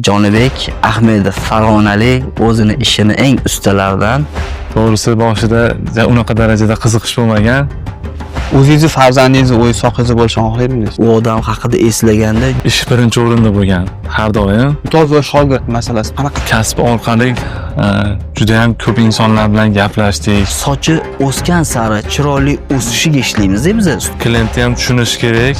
Jonibek Ahmedov Farg'onalik o'zini ishini eng ustalaridan. To'g'risi boshida unaqa darajada qiziqish bo'lmagan. O'zingizni farzandingizni o'z sohangizda bo'lishini xohlaydingiz? U odam haqida eslaganda Ish birinchi o'rinda bo'lgan har doim. Ustoz va shogird masalasi qanaqa? Kasb orqali juda ham ko'p insonlar bilan gaplashdik. sochi o'sgan sari chiroyli o'sishiga ishlaymiz-da biz. Klientni ham tushunish kerak.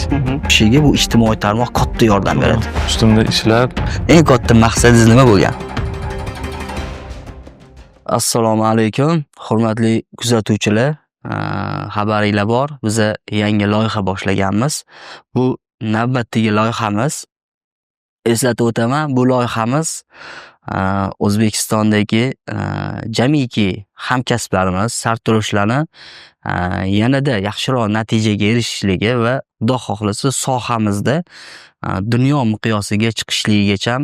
Kishiga bu ijtimoiy tarmoq katta yordam beradi. Ustimda ishlab Eng katta maqsadingiz nima bo'lgan? Assalomu alaykum, hurmatli kuzatuvchilar. Xabaringlar bor, biz yangi loyiha boshlaganmiz. Bu navbatdagi loyihamiz. Eslatib o'taman, bu loyihamiz O'zbekistondagi jamiki hamkasblarimiz sartaroshlarni yanada yaxshiroq natijaga erishishligi va Xudo xohlasa sohamizda dunyo miqyosiga chiqishligigacha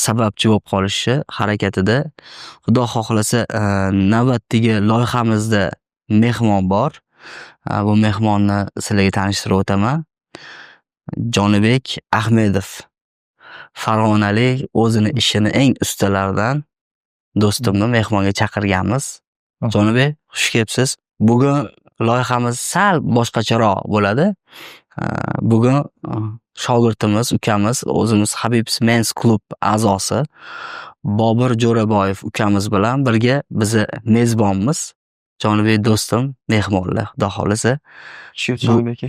sababchi bo'lib qolishi harakatida. Xudo xohlasa navbatdagi loyihamizda mehmon bor. Bu mehmonni sizlarga tanishtirib o'taman. Jonibek Ahmedov Farg'onalik o'zini ishini eng ustalaridan do'stimni mehmonga chaqirganmiz. Jonibek, xush kelibsiz. Bugun loyihamiz sal boshqacharoq bo'ladi. Bugun shogirdimiz, ukamiz, o'zimiz Habibs Men's Club a'zosi Bobur Jo'raboyev ukamiz bilan birga bizni mezbonmiz. Jonibek do'stim, mehmonlar, xudo xolasa. Jonibek aka.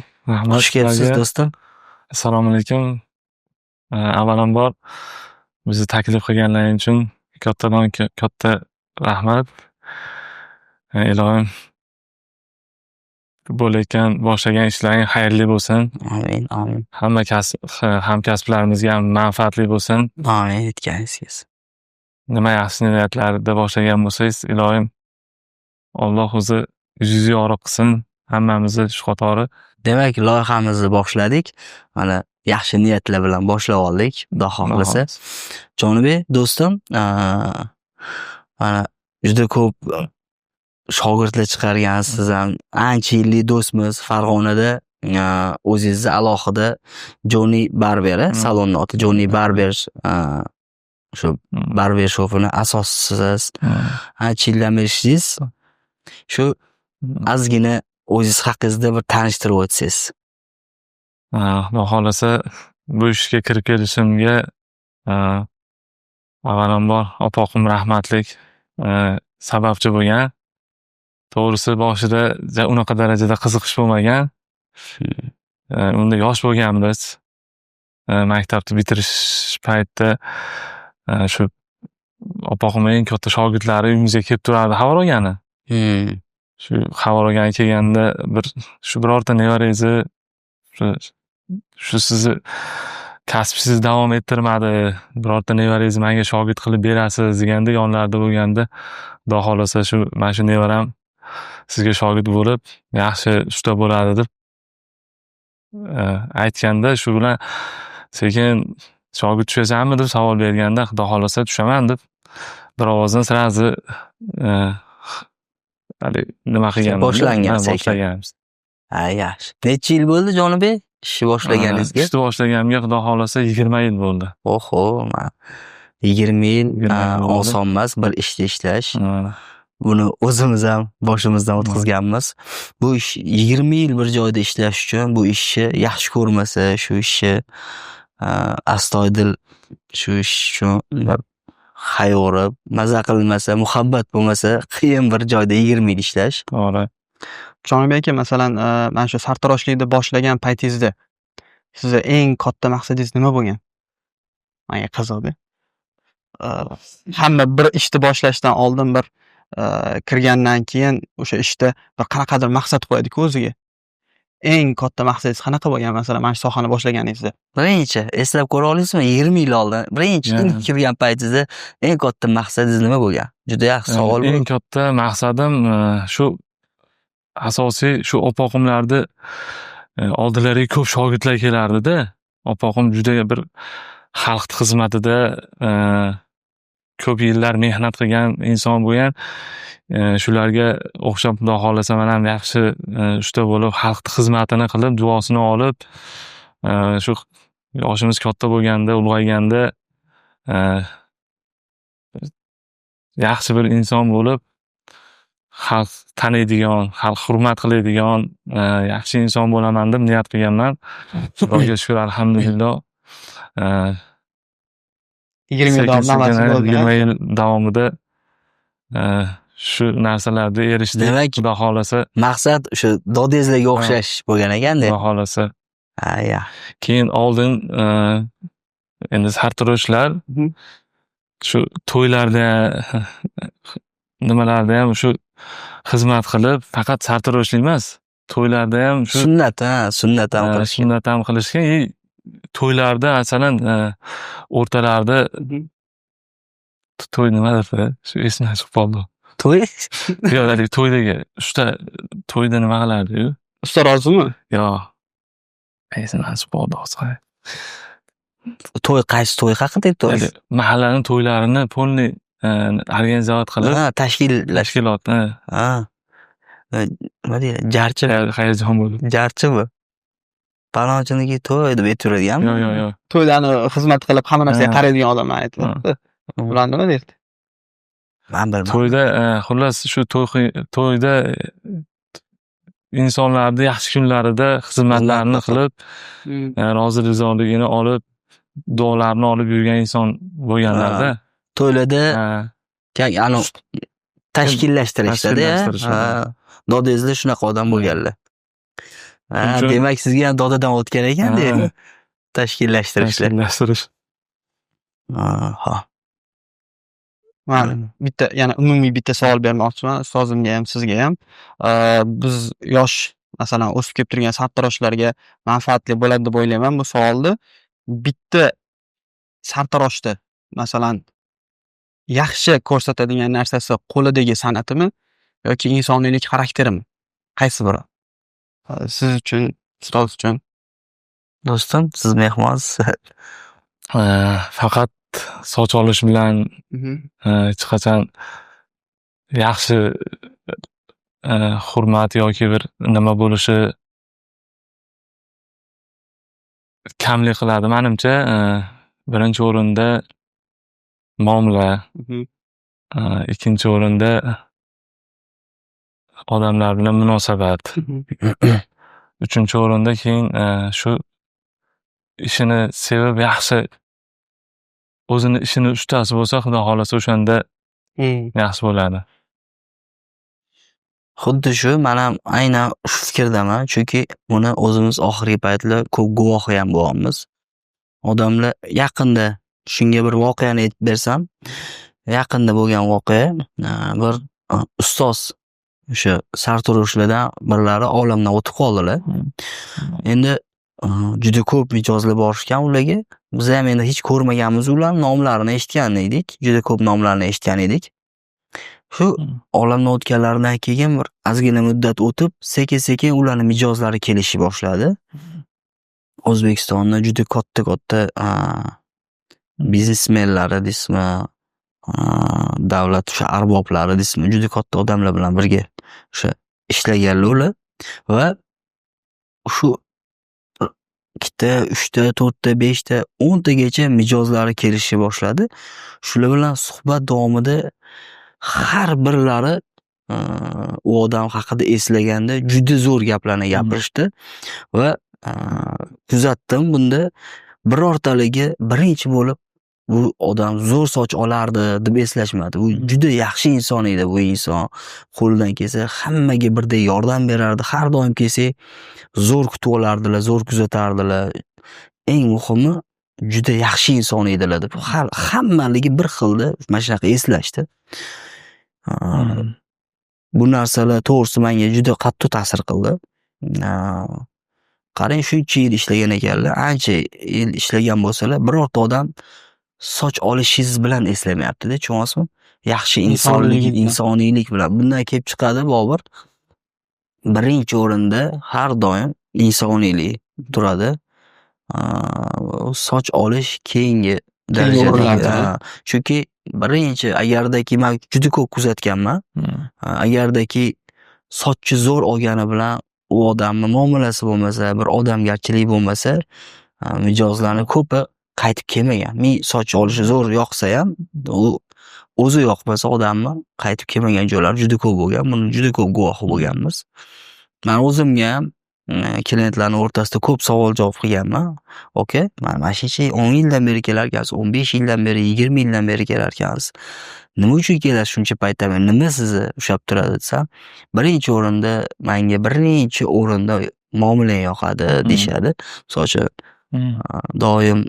Xush kelibsiz do'stim. Assalomu alaykum. Avvalambor bizni taklif qilganlaring uchun katta rahmat. Ilohim bo'layotgan boshlagan ishlaring xayrli bo'lsin. Amin, amin. Hamma hamkasblarimizga ham manfaatli bo'lsin. Amin, aytganingizga. Nima yaxshi niyatlarda boshlagan bo'lsangiz, ilohim Alloh o'zi yuzingizni yorug' qilsin. Hammamizni shu qatori. Demak, loyihamizni boshladik. Mana yaxshi niyatlar bilan boshlab oldik, xudo xohlasa. Jonibek do'stim, mana juda ko'p shogirdlar chiqargansiz ham. Ancha yillik do'stmiz. Farg'onada o'zingizni alohida Johnny Barber, salonni oti Johnny Barber, shu barber shopini asoschisiz. Ancha yildan beri ishlaysiz. Shu ozgina o'zingiz haqingizda bir tanishtirib o'tsangiz. Xudo xolasa bu ishga kirib kelishimga avvalambor opoqim rahmatlik sababchi bo'lgan. To'g'risi boshida unaqa darajada qiziqish bo'lmagan. Unda yosh bo'lganmiz. Maktabni bitirish paytida shu opoqimning eng katta shogirdlari uyimizga kelib turardi Havorogani. Shu Havorogani kelganda birorta nevarangizni shu sizni kasbingizni davom ettirmadi, birorta nevarangizni menga shogird qilib berasiz deganda yonlarida bo'lganda, Xudo xolasa mana shu nevaram sizga shogird bo'lib, yaxshi usta bo'ladi deb aytganda, shu bilan sekin shogird tushasanmi deb savol berganda, Xudo xolasa tushaman deb bir ovozdan sirazi nima qilganmiz? Boshlanganmiz. Yaxshi. Necha yil bo'ldi Jonibek? Ishni boshlaganingizga? Ishni boshlaganimga Xudo xolasa 20 yil bo'ldi. Oho, 20 yil oson emas bir ishda ishlash. Buni o'zimiz ham boshimizdan o'tkazganmiz. Bu ish 20 yil bir joyda ishlash uchun bu ishni yaxshi ko'rmasa, shu ishni astoydil shu ish uchun hayorib, maza qilmasa, muhabbat bo'lmasa, qiyin bir joyda 20 yil ishlash. To'g'ri. Jonibek aka, masalan, mana shu sartaroshlikni boshlagan paytingizda sizni eng katta maqsadingiz nima bo'lgan? Menga qiziqdi. Hamma bir ishni boshlashdan oldin bir kirgandan keyin o'sha ishda bir qanaqadir maqsad qo'yadi-ku o'ziga. Eng katta maqsadingiz qanaqa bo'lgan, masalan, mana shu sohani boshlaganingizda? Birinchi eslab ko'ra olasizmi? 20 yil oldin birinchi ilk kirgan paytingizda eng katta maqsadingiz nima bo'lgan? Juda yaxshi savol. Eng katta maqsadim shu asosiy shu opoqimlarni oldilariga ko'p shogirdlar kelardi-da. Opoqim juda bir xalq xizmatida ko'p yillar mehnat qilgan inson bo'lgan. Shularga o'xshab Xudo xolasa men ham yaxshi usta bo'lib, xalq xizmatini qilib, duosini olib, shu yoshimiz katta bo'lganda, ulg'ayganda yaxshi bir inson bo'lib, xalq taniydigan, xalq hurmat qiladigan, yaxshi inson bo'laman deb niyat qilganman. Xudoga shukr, alhamdulillah. 20 yil davomida bo'ldi. 20 yil davomida shu narsalarga erishdik. Demak, Xudo xolasa, maqsad o'sha dodangizlarga o'xshash bo'lgan ekanda. Xudo xolasa. Ya. Keyin oldin endi sartaroshlar shu to'ylarda nimalarda ham shu xizmat qilib, faqat sartaroshlik emas, to'ylarda ham shu Sunnat ham qilishgan. sunnat ham qilishgan. To'ylarda masalan o'rtalarida to'y nima deb shu esimdan chiqib qoldi. To'y? Yo'q, haligi to'ydagi to'yda nima qilardi-yu? Usta rozimi? Yo'q. Esimdan chiqib qoldi hozir. To'y qaysi to'y haqida to'y? Mahallaning to'ylarini polniy organizovat qilib, tashkilot. Nima deydi? Jarchi. Hayajon bo'ldi. Jarchimi? Palonchiniga to'y deb aytiraverganmi? Yo'q. To'ylarni xizmat qilib hamma narsaga qaraydigan odamlar aytibdi. Ular nima deydi? Men bilmadim. To'yda xullas shu to'yda insonlarni yaxshi kunlarida xizmatlarni qilib, rozi rizoligini olib, duolarni olib yurgan inson bo'lganlarda To'ylarda tashkillashtirishdi-da. Dodangizlar shunaqa odam bo'lganlar. Demak, sizga ham dodadan o'tgan ekan-da. Tashkillashtirish. Mana bitta yana umumiy bitta savol bermoqchiman ustozimga ham, sizga ham. Biz yosh, masalan, o'sib kelib turgan sartaroshlarga manfaatli bo'ladi deb o'ylayman bu savolni. Bitta sartaroshda, masalan, yaxshi ko'rsatadigan narsasi qo'lidagi san'atimi yoki insoniylik xarakterimi? Qaysi biri? Siz uchun, ustoz uchun. Do'stim, siz mehmonsiz. Faqat soch olish bilan hech qachon yaxshi hurmat yoki bir nima bo'lishi kamlik qiladi menimcha. Birinchi o'rinda muomala, ikkinchi o'rinda odamlar bilan munosabat, uchinchi o'rinda keyin shu ishini sevib yaxshi o'zini ishini ustasi bo'lsa, xudo xolasa o'shanda yaxshi bo'ladi. Xuddi shu, men ham aynan shu fikrdaman, chunki buni o'zimiz oxirgi paytlar ko'p guvohi ham bo'lyapmiz. Odamlar yaqinda shunga bir voqeani aytib bersam, yaqinda bo'lgan voqea, bir ustoz o'sha sartaroshlardan birlari olamdan o'tib qoldilar. Endi juda ko'p mijozlar borishgan ularga. Biz ham endi hech ko'rmaganmiz ular, nomlarini eshitgan edik, juda ko'p nomlarini eshitgan edik. Shu olamdan o'tganlaridan keyin bir ozgina muddat o'tib, sekin-sekin ularning mijozlari kelishni boshladi. O'zbekistonda juda katta biznesmenlari deysizmi, davlat o'sha arboblari deysizmi, juda katta odamlar bilan birga o'sha ishlaganlar ular va shu 2 ta, 3 ta, 4 ta, 5 ta, 10 tagacha mijozlari kelishni boshladi. Shular bilan suhbat davomida har birlari u odam haqida eslaganda juda zo'r gaplarni gapirishdi va kuzatdim bunda birortaligi birinchi bo'lib bu odam zo'r soch olardi deb eslashmadi. Bu juda yaxshi inson edi bu inson. Qo'lidan kelsa hammaga birdek yordam berardi. Har doim kelsak zo'r kutib olardilar, zo'r kuzatardilar. Eng muhimi juda yaxshi inson edilar deb hammaligi bir xilda mana shunaqa eslashdi. Bu narsalar to'g'risi menga juda qattiq ta'sir qildi. Qarang, shuncha yil ishlagan ekanlar, ancha yil ishlagan bo'lsalar, birorta odam soch olishingiz bilan eslamayapti-da, tushunyapsizmi? Yaxshi insoniylik bilan. Bundan kelib chiqadi Bobur. Birinchi o'rinda har doim insoniylik turadi. Soch olish keyingi darajada. Chunki birinchi agardaki men juda ko'p kuzatganman. Agardaki sochchi zo'r olgani bilan u odamning muomalasi bo'lmasa, bir odamgarchilik bo'lmasa, mijozlarning ko'pi qaytib kelmagan. Soch olishi zo'r yoqsa ham, u o'zi yoqmasa odamni qaytib kelmagan joylari juda ko'p bo'lgan. Buni juda ko'p guvohi bo'lganmiz. Men o'zimga ham klientlarning o'rtasida ko'p savol javob qilganman. Okay, mana shuncha 10 yildan beri kelar ekansiz, 15 yildan beri, 20 yildan beri kelar ekansiz. Nima uchun kelasiz shuncha paytda? Nima sizni ushlab turadi desam, birinchi o'rinda menga birinchi o'rinda muomalang yoqadi deyshadi. Misol uchun doim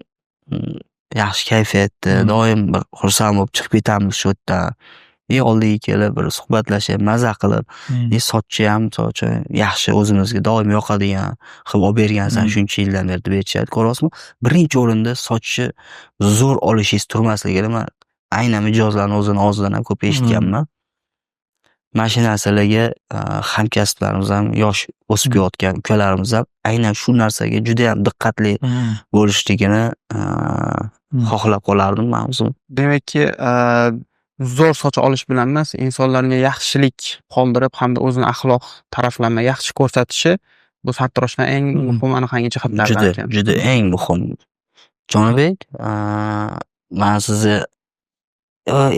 yaxshi kayfiyatda, doim bir xursand bo'lib chiqib ketamiz shu yerdan. Oldiga kelib bir suhbatlashib, maza qilib, sochchi ham misol uchun yaxshi o'zimizga doim yoqadigan qilib olib bergansan shuncha yildan beri deb aytishadi. Ko'ryapsizmi? Birinchi o'rinda sochchi zo'r olishingiz turmasligini men aynan mijozlarning o'zini og'zidan ham ko'p eshitganman. Mana shu narsalarga hamkasblarimiz ham, yosh o'sib kelayotgan ukalarimiz ham aynan shu narsaga juda ham diqqatli bo'lishligini xohlab qolardim men o'zim. Demakki, zo'r soch olish bilan emas, insonlarga yaxshilik qoldirib hamda o'zini axloq taraflarini yaxshi ko'rsatishi bu sartaroshdan eng muhim anaqangi jihatlardan ekan. Juda eng muhim. Jonibek, men sizni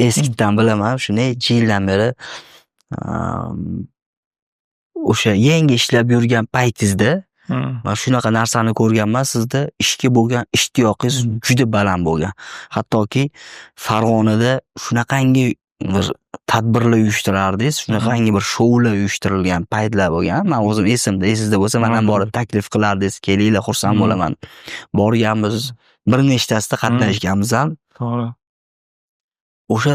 eskidan bilaman, shu necha yildan beri o'sha yangi ishlab yurgan paytingizda men shunaqa narsani ko'rganman, sizda ishga bo'lgan ishtiyoqingiz juda baland bo'lgan. Hattoki Farg'onada shunaqangi bir tadbirlar uyushtirardingiz, shunaqangi bir shoular uyushtirilgan paytlar bo'lgan. Men o'zim esimda, esingizda bo'lsa, men ham borib taklif qilardingiz, kelinglar, xursand bo'laman. Borganmiz, bir nechtasida qatnashganmiz ham. To'g'ri. O'sha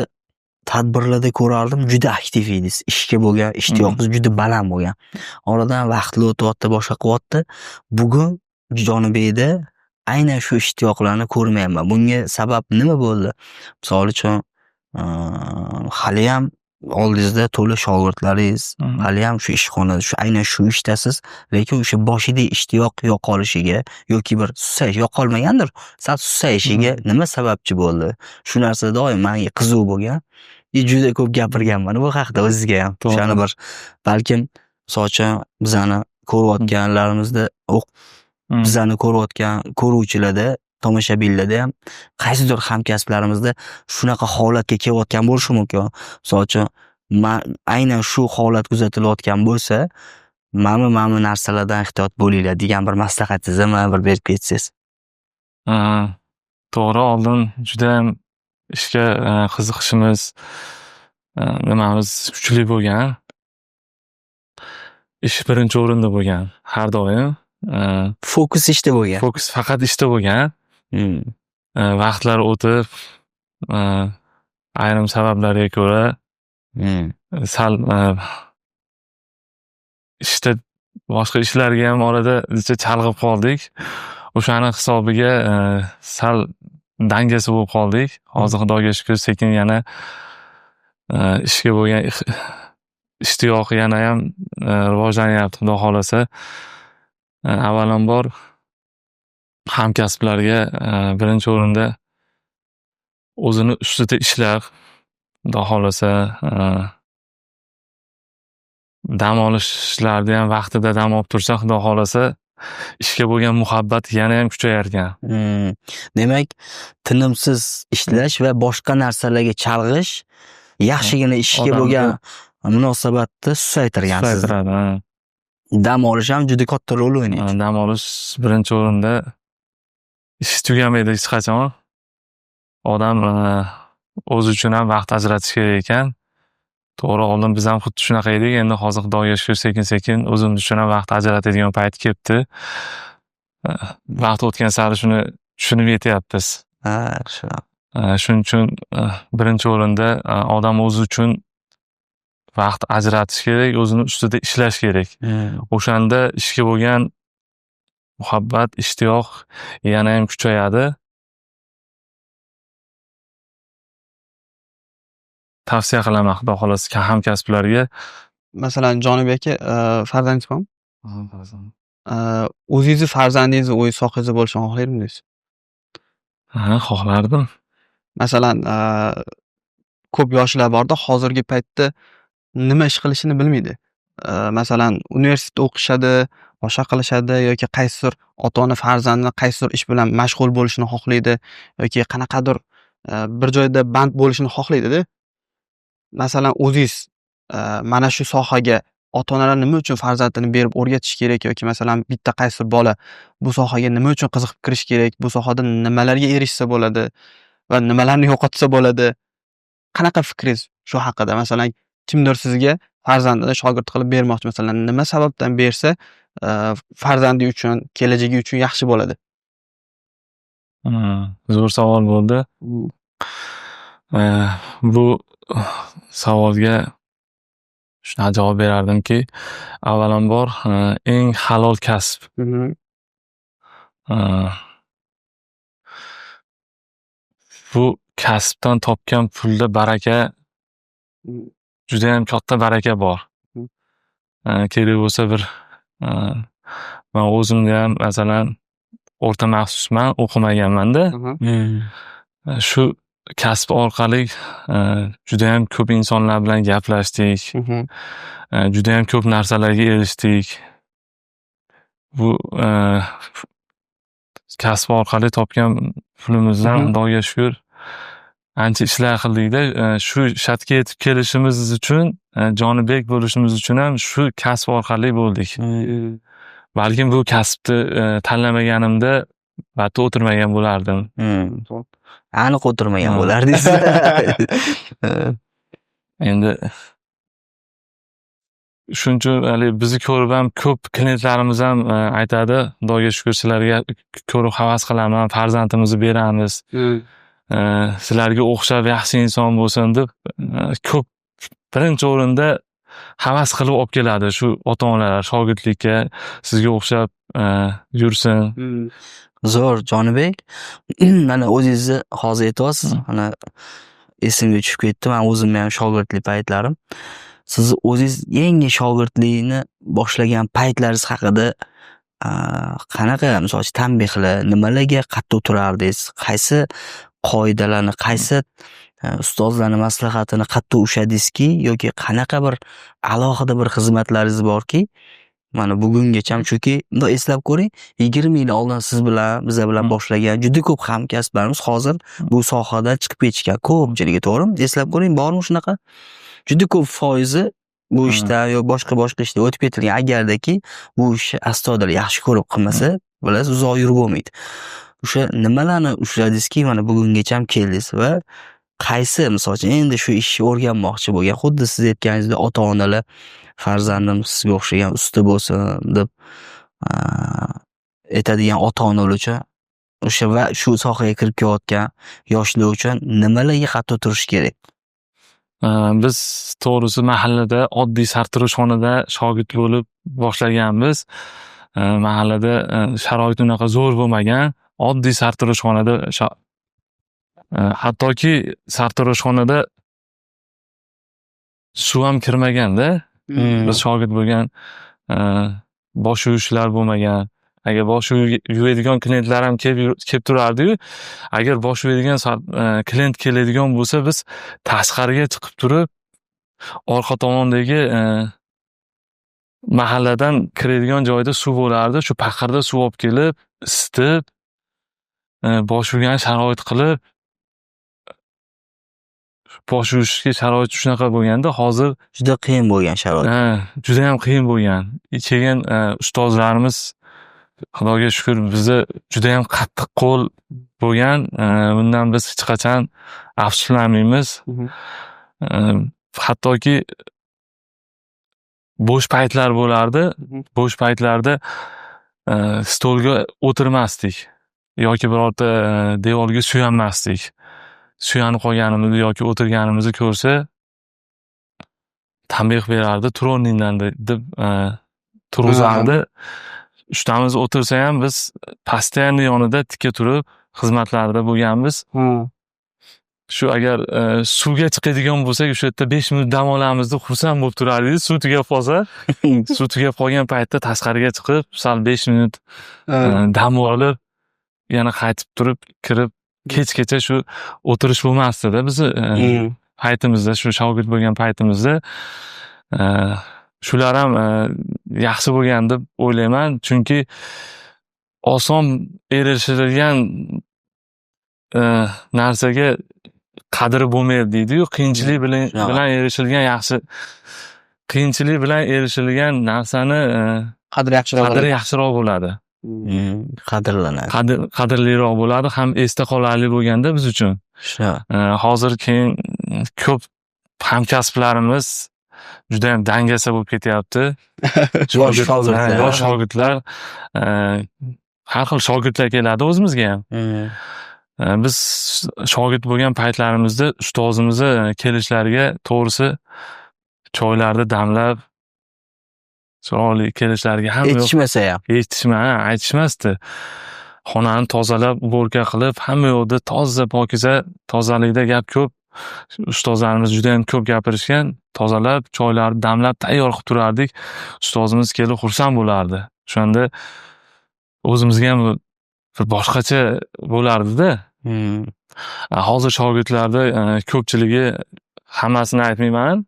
tadbirlarda ko'rardim, juda aktiv edingiz. Ishga bo'lgan ishtiyoqingiz juda baland bo'lgan. Oradan vaqtlar o'tyapti, boshqa qilyapti. Bugun Jonibekda aynan shu ishtiyoqlarni ko'rmayapman. Bunga sabab nima bo'ldi? Misol uchun, hali ham oldingizda to'la shogirdlaringiz, hali ham shu ishxonada, aynan shu ishdasiz, lekin o'sha boshida ishtiyoq yo'qolishiga yoki bir susayish yo'qolmagandir, sal susayishiga nima sababchi bo'ldi? Shu narsa doim menga qiziq bo'lgan. Juda ko'p gapirganman bu haqida o'zizga ham. O'shani bir balkim misol uchun bizani ko'rayotganlarimizda, bizani ko'rayotgan ko'ruvchilarda, tomoshabinlarda ham qaysidir hamkasblarimizda shunaqa holatga kelayotgan bo'lishi mumkin. Misol uchun aynan shu holat kuzatilayotgan bo'lsa, mana narsalardan ehtiyot bo'linglar degan bir maslahatingizni mana bir berib ketsangiz. To'g'ri, oldin juda ham ishga qiziqishimiz, nimamiz kuchli bo'lgan. Ish birinchi o'rinda bo'lgan har doim. Fokus ishda bo'lgan. Fokus faqat ishda bo'lgan. Vaqtlar o'tib, ayrim sabablarga ko'ra sal ishda boshqa ishlarga ham orada chalg'ib qoldik. O'shani hisobiga sal dangasa bo'lib qoldik. Hozir Xudoga shukr, sekin yana ishga bo'lgan ishtiyoq yana ham rivojlanyapti, Xudo xolasa. Avvalambor hamkasblarga birinchi o'rinda o'zini ustida ishlab, Xudo xolasa dam olishlarda ham vaqtida dam olib tursa, Xudo xolasa ishga bo'lgan muhabbat yana ham kuchayar ekan. Demak, tinimsiz ishlash va boshqa narsalarga chalg'ish yaxshigina ishga bo'lgan munosabatni susaytirgan sizni. Dam olish ham juda katta rol o'ynaydi. Dam olish birinchi o'rinda. Ish tugamaydi hech qachon. Odam o'zi uchun ham vaqt ajratish kerak ekan. To'g'ri, oldin biz ham xuddi shunaqa edik, endi hozir Xudoga shukr, sekin-sekin o'zimiz uchun ham vaqt ajratadigan payt kelibdi. Vaqt o'tgan sari shuni tushunib yetyapmiz. Shuning uchun birinchi o'rinda odam o'zi uchun vaqt ajratish kerak, o'zini ustida ishlash kerak. O'shanda ishga bo'lgan muhabbat, ishtiyoq yana ham kuchayadi. Tavsiya qilaman Xudo xolasa hamkasblarga. Masalan, Jonibek aka, farzandingiz bormi? O'zingizni farzandingizni o'z sohangizda bo'lishini xohlardingiz? Xohlardim. Masalan, ko'p yoshlar borda hozirgi paytda nima ish qilishini bilmaydi. masalan, universitetda o'qishadi, boshqa qilishadi yoki qaysidir ota-ona farzandini qaysidir ish bilan mashg'ul bo'lishini xohlaydi yoki qanaqadir bir joyda band bo'lishini xohlaydi-da. Masalan, o'zingiz mana shu sohaga ota-onalar nima uchun farzandini berib o'rgatish kerak yoki masalan bitta qaysi bola bu sohaga nima uchun qiziqib kirish kerak, bu sohada nimalarga erishsa bo'ladi va nimalarni yo'qotsa bo'ladi? Qanaqa fikringiz shu haqida? Masalan, kimdir sizga farzandini shogird qilib bermoqchi, masalan, nima sababdan bersa, farzandi uchun, kelajagi uchun yaxshi bo'ladi? Zo'r savol bo'ldi. Bu savolga shunday javob berardimki, avvalambor eng halol kasb. Bu kasbdan topgan pulda baraka, judayam katta baraka bor. Kerak bo'lsa bir men o'zimda ham masalan o'rta maxsusman, o'qimaganman-da. Shu kasb orqali judayam ko'p insonlar bilan gaplashdik. Judayam ko'p narsalarga erishdik. Bu kasb orqali topgan pulimizdan Xudoga shukr ancha ishlar qildik-da. Shu shartga yetib kelishimiz uchun, jonibek bo'lishimiz uchun ham shu kasb orqali bo'ldik. Balkim bu kasbni tanlamaganimda battar o'tirmagan bo'lardim. Aniq o'tirmagan bo'lardingiz. Endi shuning uchun bizni ko'rib ham ko'p klientlarimiz ham aytadi, Xudoga shukr sizlarga ko'rib havas qilaman, farzandimizni beramiz. Sizlarga o'xshab yaxshi inson bo'lsin deb ko'p birinchi o'rinda havas qilib olib keladi shu ota-onalar shogirdlikka, sizga o'xshab yursin. Zo'r Jonibek. Mana o'zingizni hozir aytyapsiz, mana esimga tushib ketdi. Men o'zimni ham shogirdlik paytlarim. Siz o'zingiz yangi shogirdlikni boshlagan paytlaringiz haqida qanaqa, masalan, tanbehlar, nimalarga qattiq turardingiz? Qaysi qoidalarni, qaysi ustozlarning maslahatini qattiq ushladingizki, yoki qanaqa bir alohida bir xizmatlaringiz borki, mana bugungacha, chunki bunday eslab ko'ring, 20 yil oldin siz bilan, biz bilan boshlagan juda ko'p hamkasblarimiz hozir bu sohada chiqib ketishgan ko'pchiligi, to'g'rimi? Eslab ko'ring, bormi shunaqa? Juda ko'p foizi bu ishda yo boshqa ishda o'tib ketilgan, agardaki bu ishni astoydil yaxshi ko'rib qilmasa, bilasiz, uzoq yurib bo'lmaydi. O'sha nimalarni ushladingizki, mana bugungacha ham keldingiz va qaysi, masalan, endi shu ishni o'rganmoqchi bo'lgan, xuddi siz aytganingizdek, ota-onalar farzandim sizga o'xshagan usta bo'lsin deb aytadigan ota-onalar uchun o'sha va shu sohaga kirib kelayotgan yoshlar uchun nimalarga qattiq turish kerak? Biz to'g'risi mahallada oddiy sartaroshxonada shogird bo'lib boshlaganmiz. Mahallada sharoit unaqa zo'r bo'lmagan, oddiy sartaroshxonada hattoki sartaroshxonada suv ham kirmaganda, biz shogird bo'lgan, bosh yuvishlar bo'lmagan. Agar bosh yuvadigan klientlar ham kelib turardi-yu, agar bosh yuvadigan klient keladigan bo'lsa, biz tashqariga chiqib turib, orqa tomondagi mahalladan kiradigan joyda suv bo'lardi. Shu paqirda suv olib kelib, isitib, bosh yuvgan sharoit qilib, bosh yuvishga sharoit shunaqa bo'lganda, hozir Juda qiyin bo'lgan sharoit. juda ham qiyin bo'lgan. Kelgan ustozlarimiz Xudoga shukr bizni juda ham qattiq qo'l bo'lgan. Bundan biz hech qachon afsuslanmaymiz. Hattoki bo'sh paytlar bo'lardi. Bo'sh paytlarda stolga o'tirmasdik yoki birorta devorga suyanmasdik. Suyanib qolganimizni yoki o'tirganimizni ko'rsa, tanbeh berardi, tur o'rningdan deb turg'izardi. Ushtamiz o'tirsa ham biz postoyanno yonida tikka turib xizmatlarida bo'lganmiz. Shu agar suvga chiqadigan bo'lsak, o'sha yerda 5 minut dam olamiz deb xursand bo'lib turardik. Suv tugab qolsa, suv tugab qolgan paytda tashqariga chiqib, sal 5 minut dam olib, yana qaytib turib, kirib, kechgacha shu o'tirish bo'lmasdi-da. Biz paytimizda, shu shogird bo'lgan paytimizda shular ham yaxshi bo'lgan deb o'ylayman. Chunki oson erishilgan narsaga qadri bo'lmaydi deydi-yu, qiyinchilik bilan erishilgan yaxshi. Qiyinchilik bilan erishilgan narsani Qadri yaxshiroq bo'ladi. Qadrlanadi. Qadrliroq bo'ladi, ham esda qolarli bo'lganda biz uchun. Hozir keyin ko'p hamkasblarimiz juda ham dangasa bo'lib ketyapti. Yosh shogirdlar, har xil shogirdlar keladi o'zimizga ham. Biz shogird bo'lgan paytlarimizda ustozimizni kelishlariga to'g'risi choylarni damlab chiroyli kelishlariga ham Yetishmasa ham. aytishmasdi. Xonani tozalab, uborka qilib, hamma yoqda toza, pokiza, tozalikda gap ko'p. Ustozlarimiz juda ham ko'p gapirishgan. Tozalab, choylarni damlab tayyor qilib turardik. Ustozimiz kelib xursand bo'lardi. O'shanda o'zimizga ham bir boshqacha bo'lardi-da. Hozir shogirdlarda ko'pchiligi, hammasini aytmayman,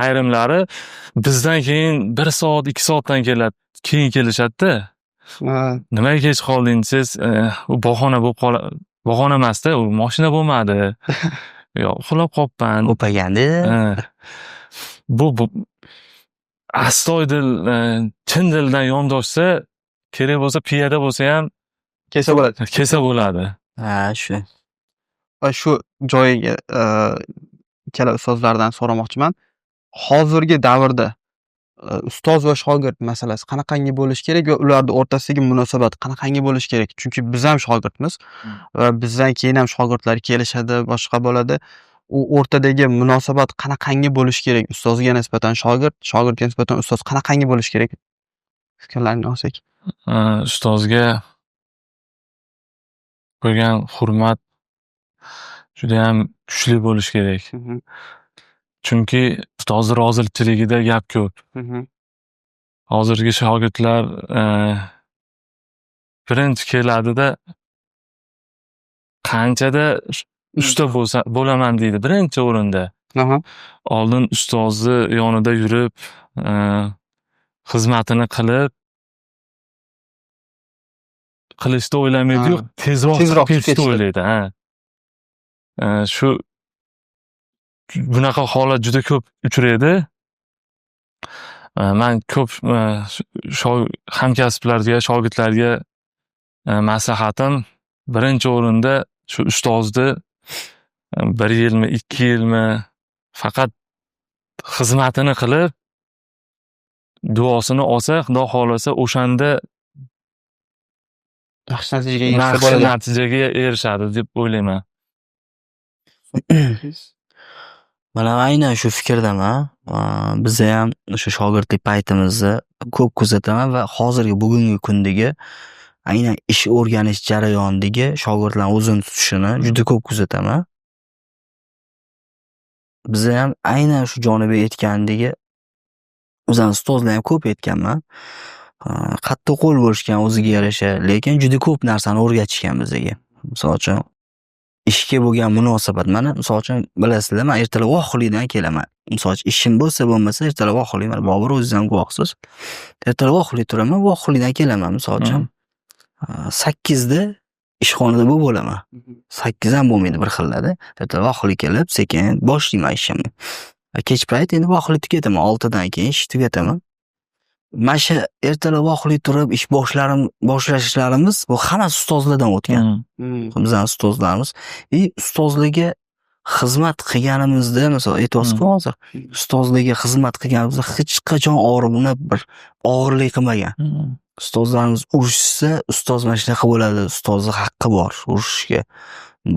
ayrimlari bizdan keyin 1 soat, 2 soatdan keyin kelishadi-da. Nimaga kech qoldingiz siz? U bahona bo'lib qoladi. Bahona emas-da, u mashina bo'lmadi. Yo, uxlab qolibman. O'paganda. Bu astoydil, chin dildan yondoshsa, kerak bo'lsa piyoda bo'lsa ham kesa bo'ladi. Shu. Va shu joyiga ikkala ustozlardan so'ramoqchiman. Hozirgi davrda ustoz va shogird masalasi qanaqangi bo'lishi kerak va ularning o'rtasidagi munosabat qanaqangi bo'lishi kerak? Chunki biz ham shogirdmiz va bizdan keyin ham shogirdlar kelishadi, boshqa bo'ladi. U o'rtadagi munosabat qanaqangi bo'lishi kerak? Ustozga nisbatan shogird, shogirdga nisbatan ustoz qanaqangi bo'lishi kerak? Fikrlaringni olsak. Ustozga bo'lgan hurmat juda ham kuchli bo'lishi kerak. Chunki ustozni roziligida gap ko'p. Hozirgi shogirdlar birinchi keladida qanchada usta bo'laman deydi birinchi o'rinda. Oldin ustozni yonida yurib, xizmatini qilishni o'ylamaydi-yu, tezroq ketishni o'ylaydi. Shu bunaqa holat juda ko'p uchraydi. Men ko'p hamkasblarga, shogirdlarga maslahatim birinchi o'rinda shu ustozni 1 yilmi, 2 yilmi faqat xizmatini qilib, duosini olsa, Xudo xolasa o'shanda yaxshi natijaga erishadi deb o'ylayman. Men ham aynan shu fikrdaman. Biz ham o'sha shogirdlik paytimizni ko'p kuzataman va hozirgi bugungi kundagi aynan ish o'rganish jarayonidagi shogirdlar o'zini tutishini juda ko'p kuzataman. Biz ham aynan shu joniga aytgandagi o'zim ustozlar ham ko'p aytganman. Qattiq qo'l bo'lishgan o'ziga yarasha, lekin juda ko'p narsani o'rgatishgan bizga. Misol uchun ishga bo'lgan munosabat. Mana misol uchun bilasizlar, men ertalab vohlikdan kelaman. Misol uchun ishim bo'lmasa ertalab vohlik. Mana Bobur o'zingiz ham guvohsiz. Ertalab vohlik turaman, vohlikdan kelaman. Misol uchun 8 da ishxonada bo'laman. 8 ham bo'lmaydi bir xillarda. Ertalab vohlik kelib, sekin boshlayman ishimni. Kech payt endi vohlik tugataman, 6 dan keyin ish tugataman. Mana shu ertalab vohlik turib ish boshlashlarimız bu hammasi ustozlardan o'tgan. Bizning ustozlarimiz ustozlarga xizmat qilganimizda, masalan, aytyapsiz-ku hozir, ustozlarga xizmat qilganimizda hech qachon bir og'irlik qilmagan. Ustozlarimiz urushsa, ustoz mana shunaqa bo'ladi, ustozning haqqi bor urushishga.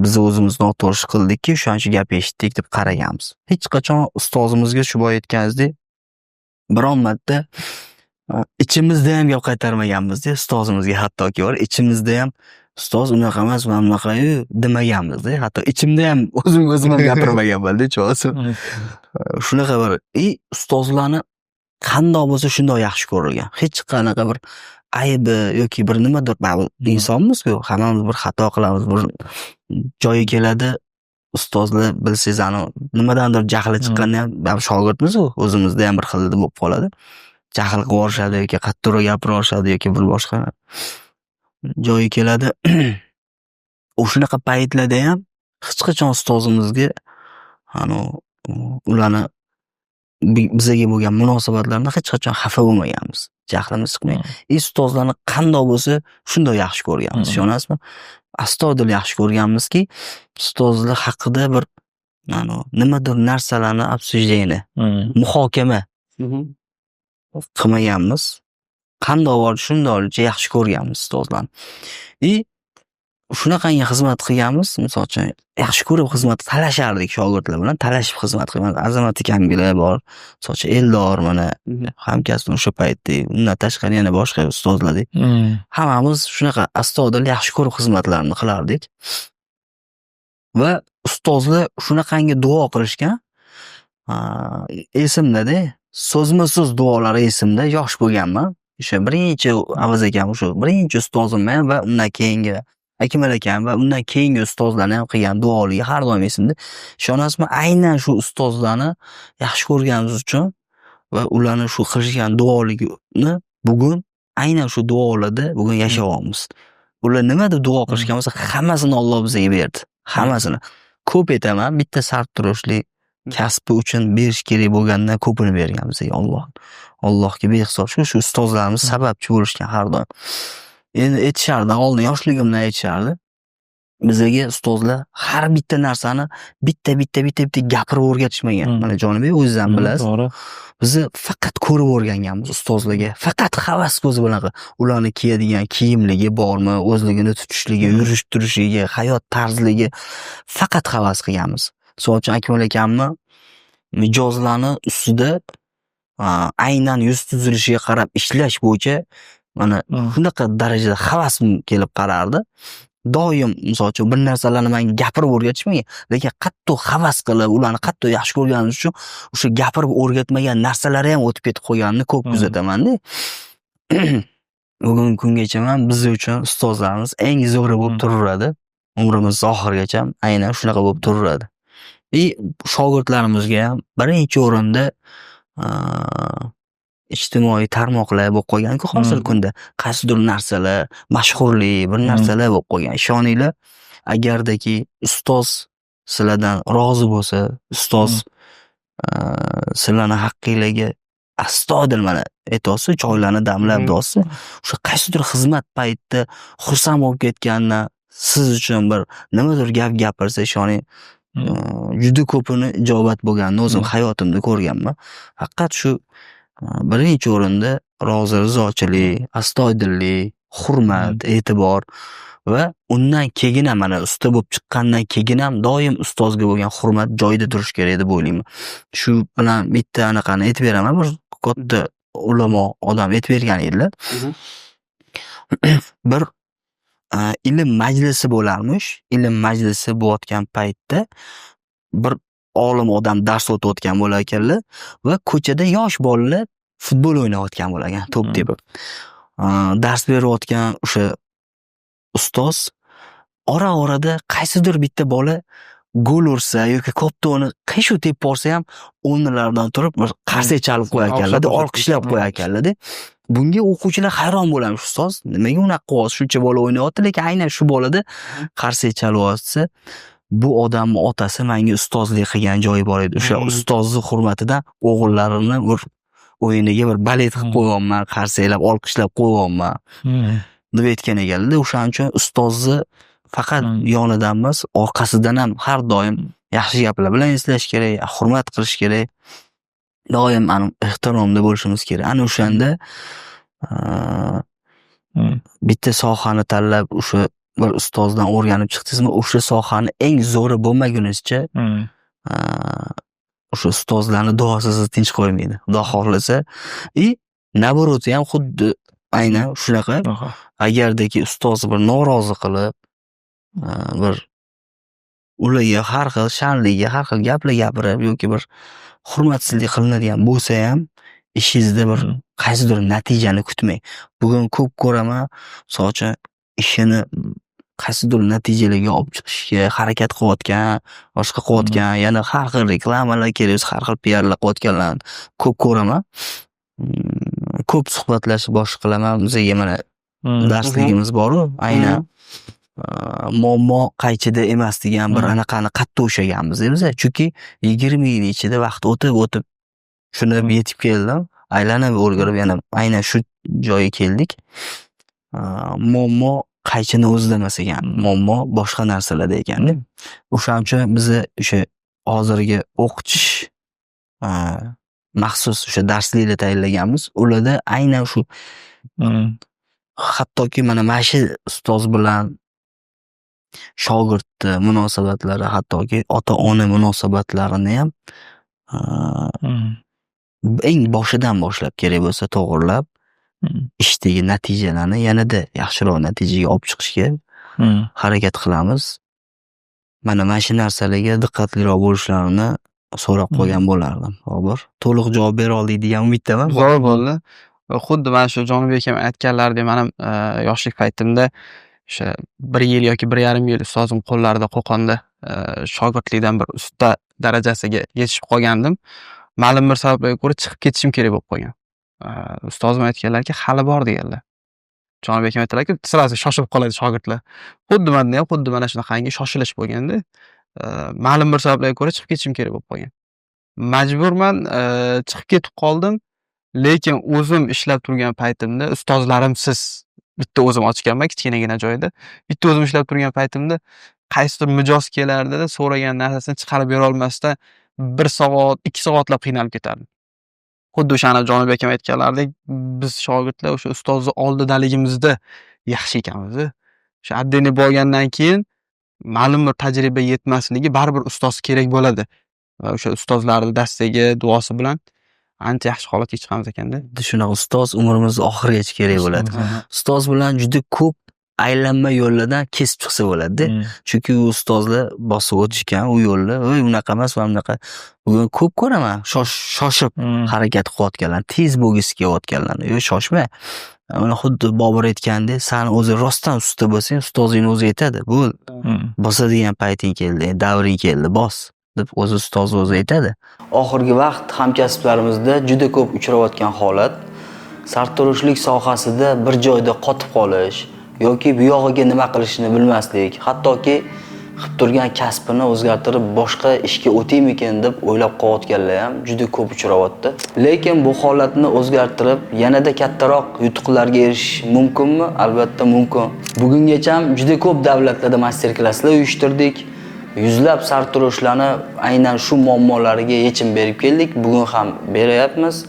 Biz o'zimiz noto'g'ri ish qildikki, o'shancha gap eshitdik deb qaraganmiz. Hech qachon ustozimizga shu boy aytganingizdek, biron marta ichimizda ham gap qaytarmaganmiz-da, ustozimizga hattoki bor. Ichimizda ham ustoz unaqa emas, men bunaqa-yu demaganmiz-da. Hatto ichimda ham o'zim ham gapirmaganman-da, cho'g'isi. Shunaqa bir ustozlarni qandoq bo'lsa shundoq yaxshi ko'rilgan. Hech qanaqa bir aybi yoki bir nimadir, insonmiz-ku, hammamiz bir xato qilamiz, bir joyi keladi, ustozlar bilsangiz nimadandir jahli chiqqanda ham shogirdmiz o'zimizda ham bir xil bo'lib qoladi. Jahl qilib yuborishadi yoki qattiqroq gapira olishadi yoki bir boshqa joyi keladi. O'shunaqa paytlarda ham hech qachon ustozimizga ularni bizga bo'lgan munosabatlarni hech qachon xafa bo'lmaganmiz. Jahlimiz chiqmay. Ustozlarni qandoq bo'lsa, shunday yaxshi ko'rganmiz. Ishonasizmi? Astoydil yaxshi ko'rganmizki, ustozlar haqida bir nimadir narsalarni обсуждение, muhokama qilmaganmiz. Qandoq bor, shundoqcha yaxshi ko'rganmiz ustozlarni. Shunaqangi xizmat qilganmiz, misol uchun yaxshi ko'rib xizmat talashardik shogirdlar bilan, talashib xizmat qilganmiz. Azamat akamlar bor, misol uchun Eldor mana hamkasbim o'sha paytda, undan tashqari yana boshqa ustozlardek. Hammamiz shunaqa astoydil yaxshi ko'rib xizmatlarni qilardik. Va ustozlar shunaqangi duo qilishgan, esimda-da, so'zma-so'z duolari esimda, yosh bo'lganman. O'sha birinchi Avaz akam, o'sha birinchi ustozimman va undan keyingi Akmal akam va undan keyingi ustozlarni ham qilgan duoligi har doim esimda. Ishonasizmi, aynan shu ustozlarni yaxshi ko'rganimiz uchun va ularni shu qilishgan duoligini bugun aynan shu duolarda bugun yashayapmiz. Ular nima deb duo qilishgan bo'lsa, hammasini Alloh bizga berdi. Hammasini. Ko'p aytaman, bitta sartaroshlik kasbi uchun berish kerak bo'lgandan ko'pini bergan bizga Alloh. Allohga behisob shu ustozlarimiz sababchi bo'lishgan har doim. Endi aytishardi, oldin yoshligimdan aytishardi. Bizga ustozlar har bitta narsani bitta gapirib o'rgatishmagan. Mana Jonibek o'zingiz ham bilasiz. To'g'ri. Bizni faqat ko'rib o'rganganmiz ustozlarga. Faqat havas ko'zi bilan ularni kiyadigan kiyimligi bormi, o'zligini tutishligi, yurish turishligi, hayot tarzligi faqat havas qilganmiz. Misol uchun Akmal akamni mijozlarni ustida aynan yuz tuzilishiga qarab ishlash bo'yicha mana shunaqa darajada havasim kelib qarardi. Doim misol uchun bir narsalarni menga gapirib o'rgatishmagan, lekin qattiq havas qilib, ularni qattiq yaxshi ko'rganimiz uchun o'sha gapirib o'rgatmagan narsalari ham o'tib ketib qolganini ko'p kuzataman-da. Bugungi kungacha ham biz uchun ustozlarimiz eng zo'ri bo'lib turaveradi. Umrimiz oxirigacha aynan shunaqa bo'lib turaveradi. Shogirdlarimizga ham birinchi o'rinda ijtimoiy tarmoqlar bo'lib qolgan-ku hozirgi kunda. Qaysidir narsalar, mashhurlik, bir narsalar bo'lib qolgan. Ishoninglar, agardaki ustoz sizlardan rozi bo'lsa, ustoz sizlarning haqqingizga astoydil mana aytasiz, choylarni damlab dorsiz, o'sha qaysidir xizmat paytida xursand bo'lib ketgandan siz uchun bir nimadir gap gapirsa, ishoning, juda ko'pini ijobat bo'lganini o'zim hayotimda ko'rganman. Faqat shu birinchi o'rinda rizochilik, astoydillik, hurmat, e'tibor va undan keyin ham mana usta bo'lib chiqqandan keyin ham doim ustozga bo'lgan hurmat joyida turish kerak deb o'ylayman. Shu bilan bitta anaqani aytib beraman, bir katta ulamo odam aytib bergan edilar. Bir ilm majlisi bo'larmish. Ilm majlisi bo'layotgan paytda bir olim odam dars o'tayotgan bo'lar ekanlar va ko'chada yosh bolalar futbol o'ynayotgan bo'lagan, to'p tepib. Dars berayotgan o'sha ustoz ora-orada qaysidir bitta bola gol ursa yoki koptoni qiyshuv tepib borsa ham o'rnlaridan turib qarsak chalib qo'yar ekanlar, olqishlab qo'yar ekanlar. Bunga o'quvchilar hayron bo'lamiz, ustoz nimaga unaqa qilyapsiz, shuncha bola o'ynayapti, lekin aynan shu bolada qarsak chalyapsa, bu odamning otasi menga ustozlik qilgan joyi bor edi. O'sha ustozlik hurmatidan o'g'illarimni bir o'yiniga bir balet qilib qo'yganman, qarsaklab, olqishlab qo'yganman deb aytgan ekanlar. O'shaning uchun ustozni faqat yonidan emas, orqasidan ham har doim yaxshi gaplar bilan eslash kerak, hurmat qilish kerak. Doim ehtiromda bo'lishimiz kerak. Ana o'shanda bitta sohani tanlab o'sha bir ustozdan o'rganib chiqdingizmi, o'sha sohani eng zo'ri bo'lmagunizcha o'sha ustozlarni duosiz tinch qo'ymaydi. Xudo xohlasa, naboroti ham xuddi aynan shunaqa. Agardaki ustoz bir norozi qilib, bir ularga har xil sha'nliga, har xil gaplar gapirib yoki bir hurmatsizlik qilinadigan bo'lsa ham, ishingizda bir qaysidir natijani kutmang. Bugun ko'p ko'raman, misol uchun ishini qaysidir natijalarga olib chiqishga harakat qilayotgan, boshqa qilayotgan, yana har xil reklamalar kerak, har xil PRlar qilayotganlarni ko'p ko'raman. Ko'p suhbatlashib boshqa qilaman. Bizga mana darsligimiz bor-ku, aynan muammo qaychida emas degan bir anaqani qattiq ushlaganmiz biz. Chunki 20 yil ichida vaqt o'tib shuni yetib keldim. Aylanib o'rgirib yana aynan shu joyga keldik. Muammo qaychini o'zida emas ekan, muammo boshqa narsalarda ekanda. O'shaning uchun biz o'sha hozirgi o'qitish maxsus o'sha darsliklar tayyorlaganmiz. Ularda aynan shu hattoki mana shu ustoz bilan shogirdni munosabatlari, hattoki ota-ona munosabatlarini ham eng boshidan boshlab kerak bo'lsa to'g'rilab, ishdagi natijalarni yanada yaxshiroq natijaga olib chiqishga harakat qilamiz. Mana shu narsalarga diqqatliroq bo'lishlarini so'rab qo'ygan bo'lardim. Hozir to'liq javob bera oldik degan umiddaman. Zo'r bo'ldi. Xuddi mana shu Jonibek ham aytganlaridek, men ham yoshlik paytimda o'sha 1 yil yoki 1,5 yil ustozim qo'llarida Qo'qonda shogirdlikdan bir usta darajasiga yetishib qolgandim. Ma'lum bir sabablarga ko'ra chiqib ketishim kerak bo'lib qolgan. Ustozim aytganlarki, hali bor deganlar. Jonibek ham aytdilarki, sirasi shoshib qoladi shogirdlar. Xuddi menda ham xuddi mana shunaqangi shoshilish bo'lganda, ma'lum bir sabablarga ko'ra chiqib ketishim kerak bo'lib qolgan. Majburman chiqib ketib qoldim, lekin o'zim ishlab turgan paytimda ustozlarimsiz bitta o'zim ochganman kichkinagina joyda. Bitta o'zim ishlab turgan paytimda qaysidir mijoz kelardida so'ragan narsasini chiqarib bera olmasdan 1 soat, 2 soatlab qiynalib ketardim. Xuddi o'shani Jonibek ham aytganlaridek, biz shogirdlar o'sha ustozni oldidaligimizda yaxshi ekanmiz. O'sha addini bo'lgandan keyin ma'lum bir tajriba yetmasligi baribir ustoz kerak bo'ladi. Va o'sha ustozlarning dastiga, duosi bilan ancha yaxshi holatga chiqamiz ekanda. Shunaqa ustoz umrimiz oxirigacha kerak bo'ladi. Ustoz bilan juda ko'p aylanma yo'llardan kesib chiqsa bo'ladi. Chunki u ustozlar bosib o'tishgan u yo'lni, "Voy, unaqa emas, va bunaqa." Bugun ko'p ko'raman, shoshib harakat qilayotganlar, tez bo'lgisi kelayotganlarni. "Yo'q, shoshma." Mana xuddi Bobur aytgandek, "Sen o'zi rostdan usta bo'lsang, ustozing o'zi aytadi. Bu bosadigan payting keldi, davring keldi, bos." deb o'zi ustoz o'zi aytadi. Oxirgi vaqt hamkasblarimizda juda ko'p uchrayotgan holat sartaroshlik sohasida bir joyda qotib qolish yoki bu yog'iga nima qilishni bilmaslik, hattoki qilib turgan kasbini o'zgartirib boshqa ishga o'taymikin deb o'ylab qolayotganlar ham juda ko'p uchrayapti. Lekin bu holatni o'zgartirib yanada kattaroq yutuqlarga erishish mumkinmi? Albatta mumkin. Bugungacha ham juda ko'p davlatlarda master-klasslar uyushtirdik. Yuzlab sartaroshlarni aynan shu muammolariga yechim berib keldik. Bugun ham beryapmiz.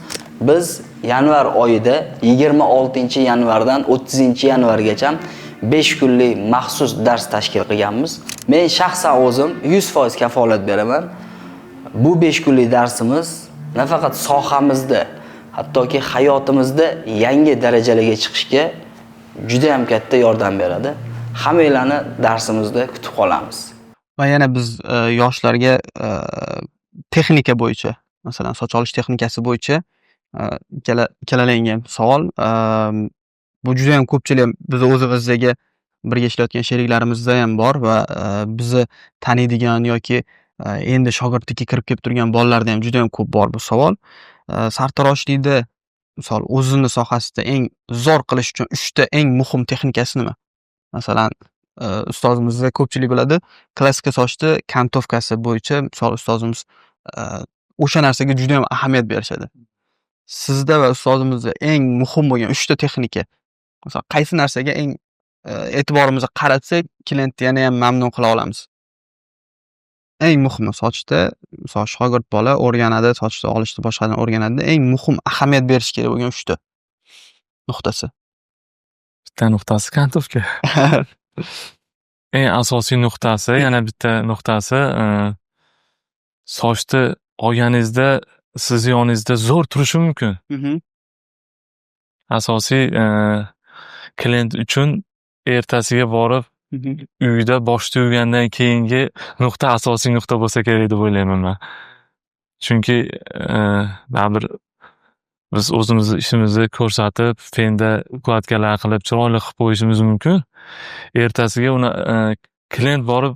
Biz yanvar oyida 26-yanvardan 30-yanvargacha 5 kunlik maxsus dars tashkil qilganmiz. Men shaxsan o'zim 100% kafolat beraman. Bu 5 kunlik darsimiz nafaqat sohamizda, hattoki hayotimizda yangi darajalarga chiqishga juda ham katta yordam beradi. Hammanglarni darsimizda kutib qolamiz. Va yana biz yoshlarga texnika bo'yicha, masalan, soch olish texnikasi bo'yicha ikkalalangan savol. Bu juda ham ko'pchilik biz o'zimizdagi birga ishlayotgan sheriklarimizda ham bor va bizni taniydigan yoki endi shogirdlikka kirib kelib turgan bolalarda ham juda ham ko'p bor bu savol. Sartaroshlikda misol o'zini sohasida eng zo'r qilish uchun 3 ta eng muhim texnikasi nima? Masalan, ustozimizda ko'pchilik biladi, klassika sochni kantovkasi bo'yicha misol ustozimiz o'sha narsaga juda ham ahamiyat berishadi. Sizda va ustozimizda eng muhim bo'lgan 3 ta texnika, misol qaysi narsaga eng e'tiborimizni qaratsak, klientni yana ham mamnun qila olamiz? Eng muhimi sochda, misol shogird bola o'rganadi, sochni olishni boshqadan o'rganadi, eng muhim ahamiyat berish kerak bo'lgan 3 ta nuqtasi. Bitta nuqtasi kantovka. Eng asosiy nuqtasi, yana bitta nuqtasi, sochni olganingizda siz yoningizda zo'r turishi mumkin. Asosiy klient uchun ertasiga borib uyda bosh yuvgandan keyingi nuqta asosiy nuqta bo'lsa kerak deb o'ylayman men. Chunki baribir biz o'zimizni ishimizni ko'rsatib, fenda ukladkalar qilib, chiroyli qilib qo'yishimiz mumkin. Ertasiga uni klient borib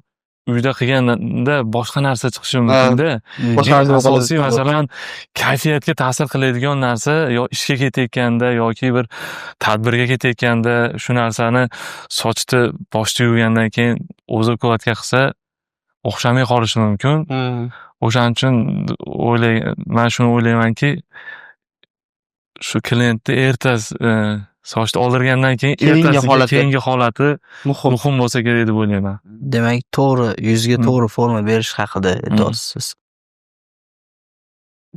uyda qilganda boshqa narsa chiqishi mumkin-da. Asosiy masalan, kayfiyatga ta'sir qiladigan narsa yo ishga ketayotganda yoki bir tadbirga ketayotganda shu narsani sochni boshni yuvgandan keyin o'zi ukladka qilsa o'xshamay qolishi mumkin. O'shaning uchun men shuni o'ylaymanki, shu klientni ertasi sochni oldirgandan keyin keyingi holati muhim bo'lsa kerak deb o'ylayman. Demak, to'g'ri yuzga to'g'ri forma berish haqida aytyapsiz.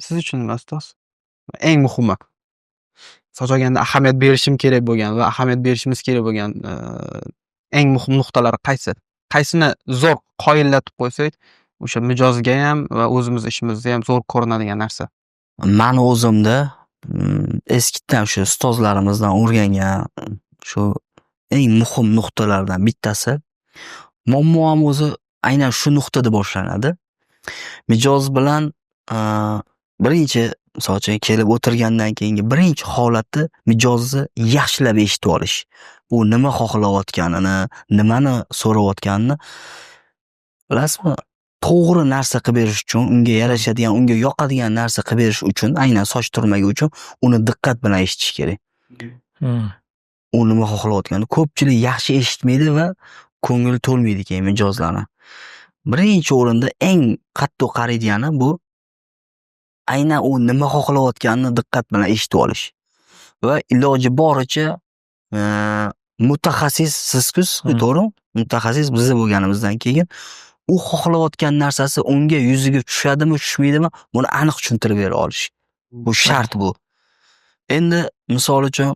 Siz uchun nima ustoz? Eng muhimi. Soch olganda ahamiyat berishim kerak bo'lgan va ahamiyat berishimiz kerak bo'lgan eng muhim nuqtalari qaysi? Qaysini zo'r qoyillatib qo'ysak, o'sha mijozga ham va o'zimiz ishimizda ham zo'r ko'rinadigan narsa. Men o'zimda eskidan shu ustozlarimizdan o'rgangan shu eng muhim nuqtalardan bittasi, muammo ham o'zi aynan shu nuqtada boshlanadi. Mijoz bilan birinchi misol uchun kelib o'tirgandan keyingi birinchi holati mijozni yaxshilab eshitib olish. U nima xohlayotganini, nimani so'rayotganini bilasizmi? To'g'ri narsa qilib berish uchun, unga yarashadigan, unga yoqadigan narsa qilib berish uchun, aynan soch turmagi uchun uni diqqat bilan eshitish kerak. U nima xohlayotganini ko'pchilik yaxshi eshitmaydi va ko'ngil to'lmaydi keyin mijozlarni. Birinchi o'rinda eng qattiq qaraydigani bu aynan u nima xohlayotganini diqqat bilan eshitib olish. Va iloji boricha mutaxassis sizku, to'g'ri? Mutaxassis biz bo'lganimizdan keyin u xohlayotgan narsasi unga yuziga tushadimi, tushmaydimi, buni aniq tushuntirib bera olish. Bu shart bu. Endi misol uchun,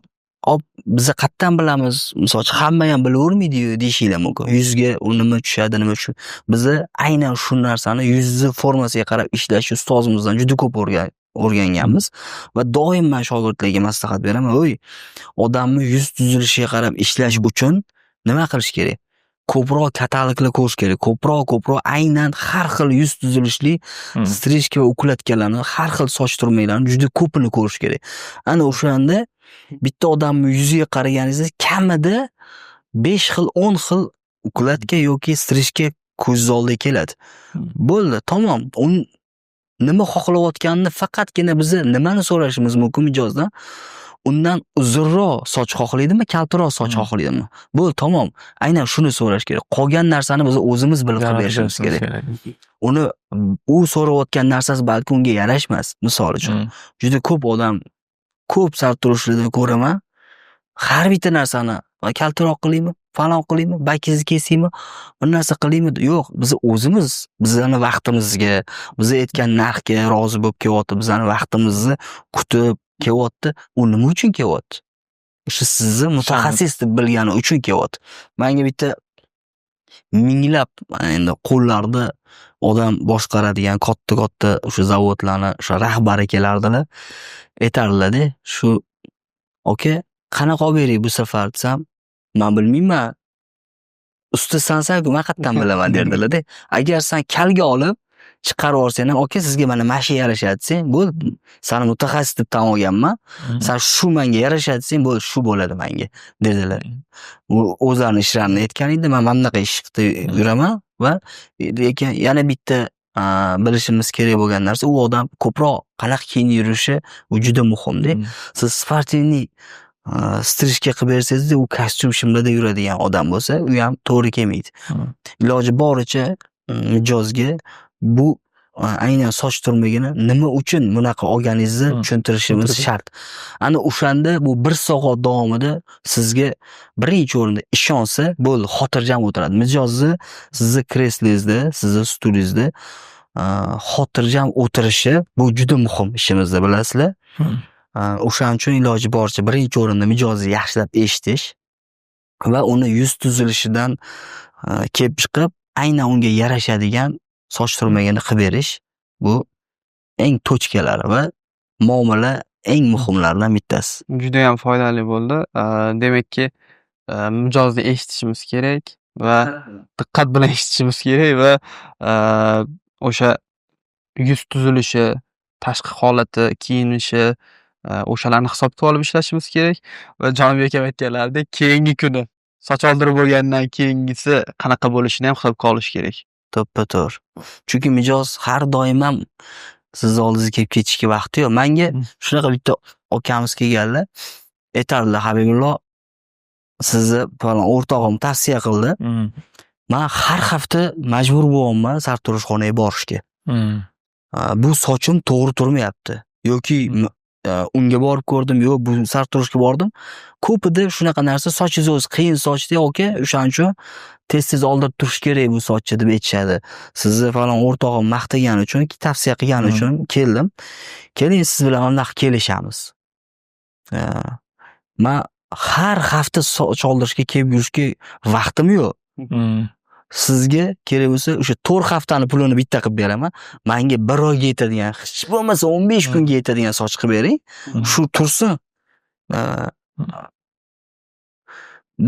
biz qayerdan bilamiz? Misol uchun hamma ham bilavermaydi-yu deyishinglar mumkin. Yuzga u nima tushadi, nima shu. Biz aynan shu narsani yuzni formasiga qarab ishlash ustozimizdan juda ko'p o'rganganmiz va doim men shogirdlarga maslahat beraman. Odamni yuz tuzilishiga qarab ishlash uchun nima qilish kerak? Ko'proq kataloglar ko'rish kerak. Ko'proq aynan har xil yuz tuzilishli strижка va ukladkalarni, har xil soch turmaklarini juda ko'pini ko'rish kerak. Ana o'shanda bitta odamning yuziga qaraganingizda kamida 5 xil, 10 xil ukladka yoki strижка ko'z oldiga keladi. Bo'ldi, tamom. Nima xohlayotganini faqatgina biz nimani so'rashimiz mumkin mijozdan? Undan uzunroq soch xohlaydimi, kaltaroq soch xohlaydimi? Bu tamom. Aynan shuni so'rash kerak. Qolgan narsani biz o'zimiz bilib qilib berishimiz kerak. Uni u so'rayotgan narsasi balki unga yarashmas, misol uchun. Juda ko'p odam ko'p sartaroshlarda ko'raman. Har bitta narsani kaltaroq qilaymi, falon qilaymi, bakingizni kesaymi, bir narsa qilaymi? Yo'q, biz o'zimiz bizning vaqtimizga, biz aytgan narxga rozi bo'lib kelyapti, bizning vaqtimizni kutib kelyapti. U nima uchun kelyapti? O'sha sizni mutaxassis deb bilgani uchun kelyapti. Menga bitta minglab endi qo'llarda odam boshqaradigan katta o'sha zavodlarni o'sha rahbari kelardilar. Aytardilar-da, shu "Oka, qanaqa olib beray bu safar?" desam, "Men bilmayman. Ustasansan-ku, men qayerdan bilaman" derdilar-da. Agar sen kalga olib chiqarib yuborsang, "Oka, sizga mana mashi yarashadi" desang, bo'ldi. Seni mutaxassis deb tan olganman. Sen shu menga yarashadi desang, bo'ldi, shu bo'ladi menga, dedilar. O'zlarining ishlarini aytgan edi, men mana bunaqa ish qilib yuraman va lekin yana bitta bilishimiz kerak bo'lgan narsa, u odam ko'proq qanaqa kiyinib yurishi bu juda muhimda. Siz sportivniy strижка qilib bersangiz, u kostyum shimlarda yuradigan odam bo'lsa, u ham to'g'ri kelmaydi. Iloji boricha mijozga bu aynan soch turmagini nima uchun bunaqa olganingizni tushuntirishimiz shart. Ana o'shanda bu 1 soat davomida sizga birinchi o'rinda ishonsa, bo'ldi, xotirjam o'tiradi. Mijozni sizni kreslingizda, sizni stulingizda xotirjam o'tirishi bu juda muhim ishimizda, bilasizlar. O'shaning uchun iloji boricha birinchi o'rinda mijozni yaxshilab eshitish va uni yuz tuzilishidan kelib chiqib, aynan unga yarashadigan soch turmagini qilib berish bu eng tochkalari va muomala eng muhimlaridan bittasi. Juda ham foydali bo'ldi. Demakki, mijozni eshitishimiz kerak va diqqat bilan eshitishimiz kerak va o'sha yuz tuzilishi, tashqi holati, kiyinishi, o'shalarni hisobga olib ishlashimiz kerak va Jonibek aka aytganlaridek keyingi kuni soch oldirib bo'lgandan keyingisi qanaqa bo'lishini ham hisobga olish kerak. To'ppa-to'g'ri. Chunki mijoz har doim ham sizni oldingizga kelib ketishga vaqti yo'q. Menga shunaqa bitta akamiz kelganlar, aytardilar: "Habibullo, sizni falon o'rtog'im tavsiya qildi. Men har hafta majbur bo'lyapman sartaroshxonaga borishga. Bu sochim to'g'ri turmayapti. Yoki unga borib ko'rdim, yo'q bu sartaroshga bordim. Ko'pida shunaqa narsa, sochingiz o'zi qiyin sochda aka, o'shaning uchun tez-tez oldirib turish kerak bu sochni" deb aytishadi. Sizni falon o'rtog'im maqtagani uchun, tavsiya qilgani uchun keldim. Keling siz bilan undaq kelishamiz. Men har hafta soch oldirishga kelib yurishga vaqtim yo'q. Sizga kerak bo'lsa o'sha 4 haftani pulini bitta qilib beraman. Menga 1 oyga yetadigan, hech bo'lmasa 15 kunga yetadigan soch qilib bering. Shu tursin.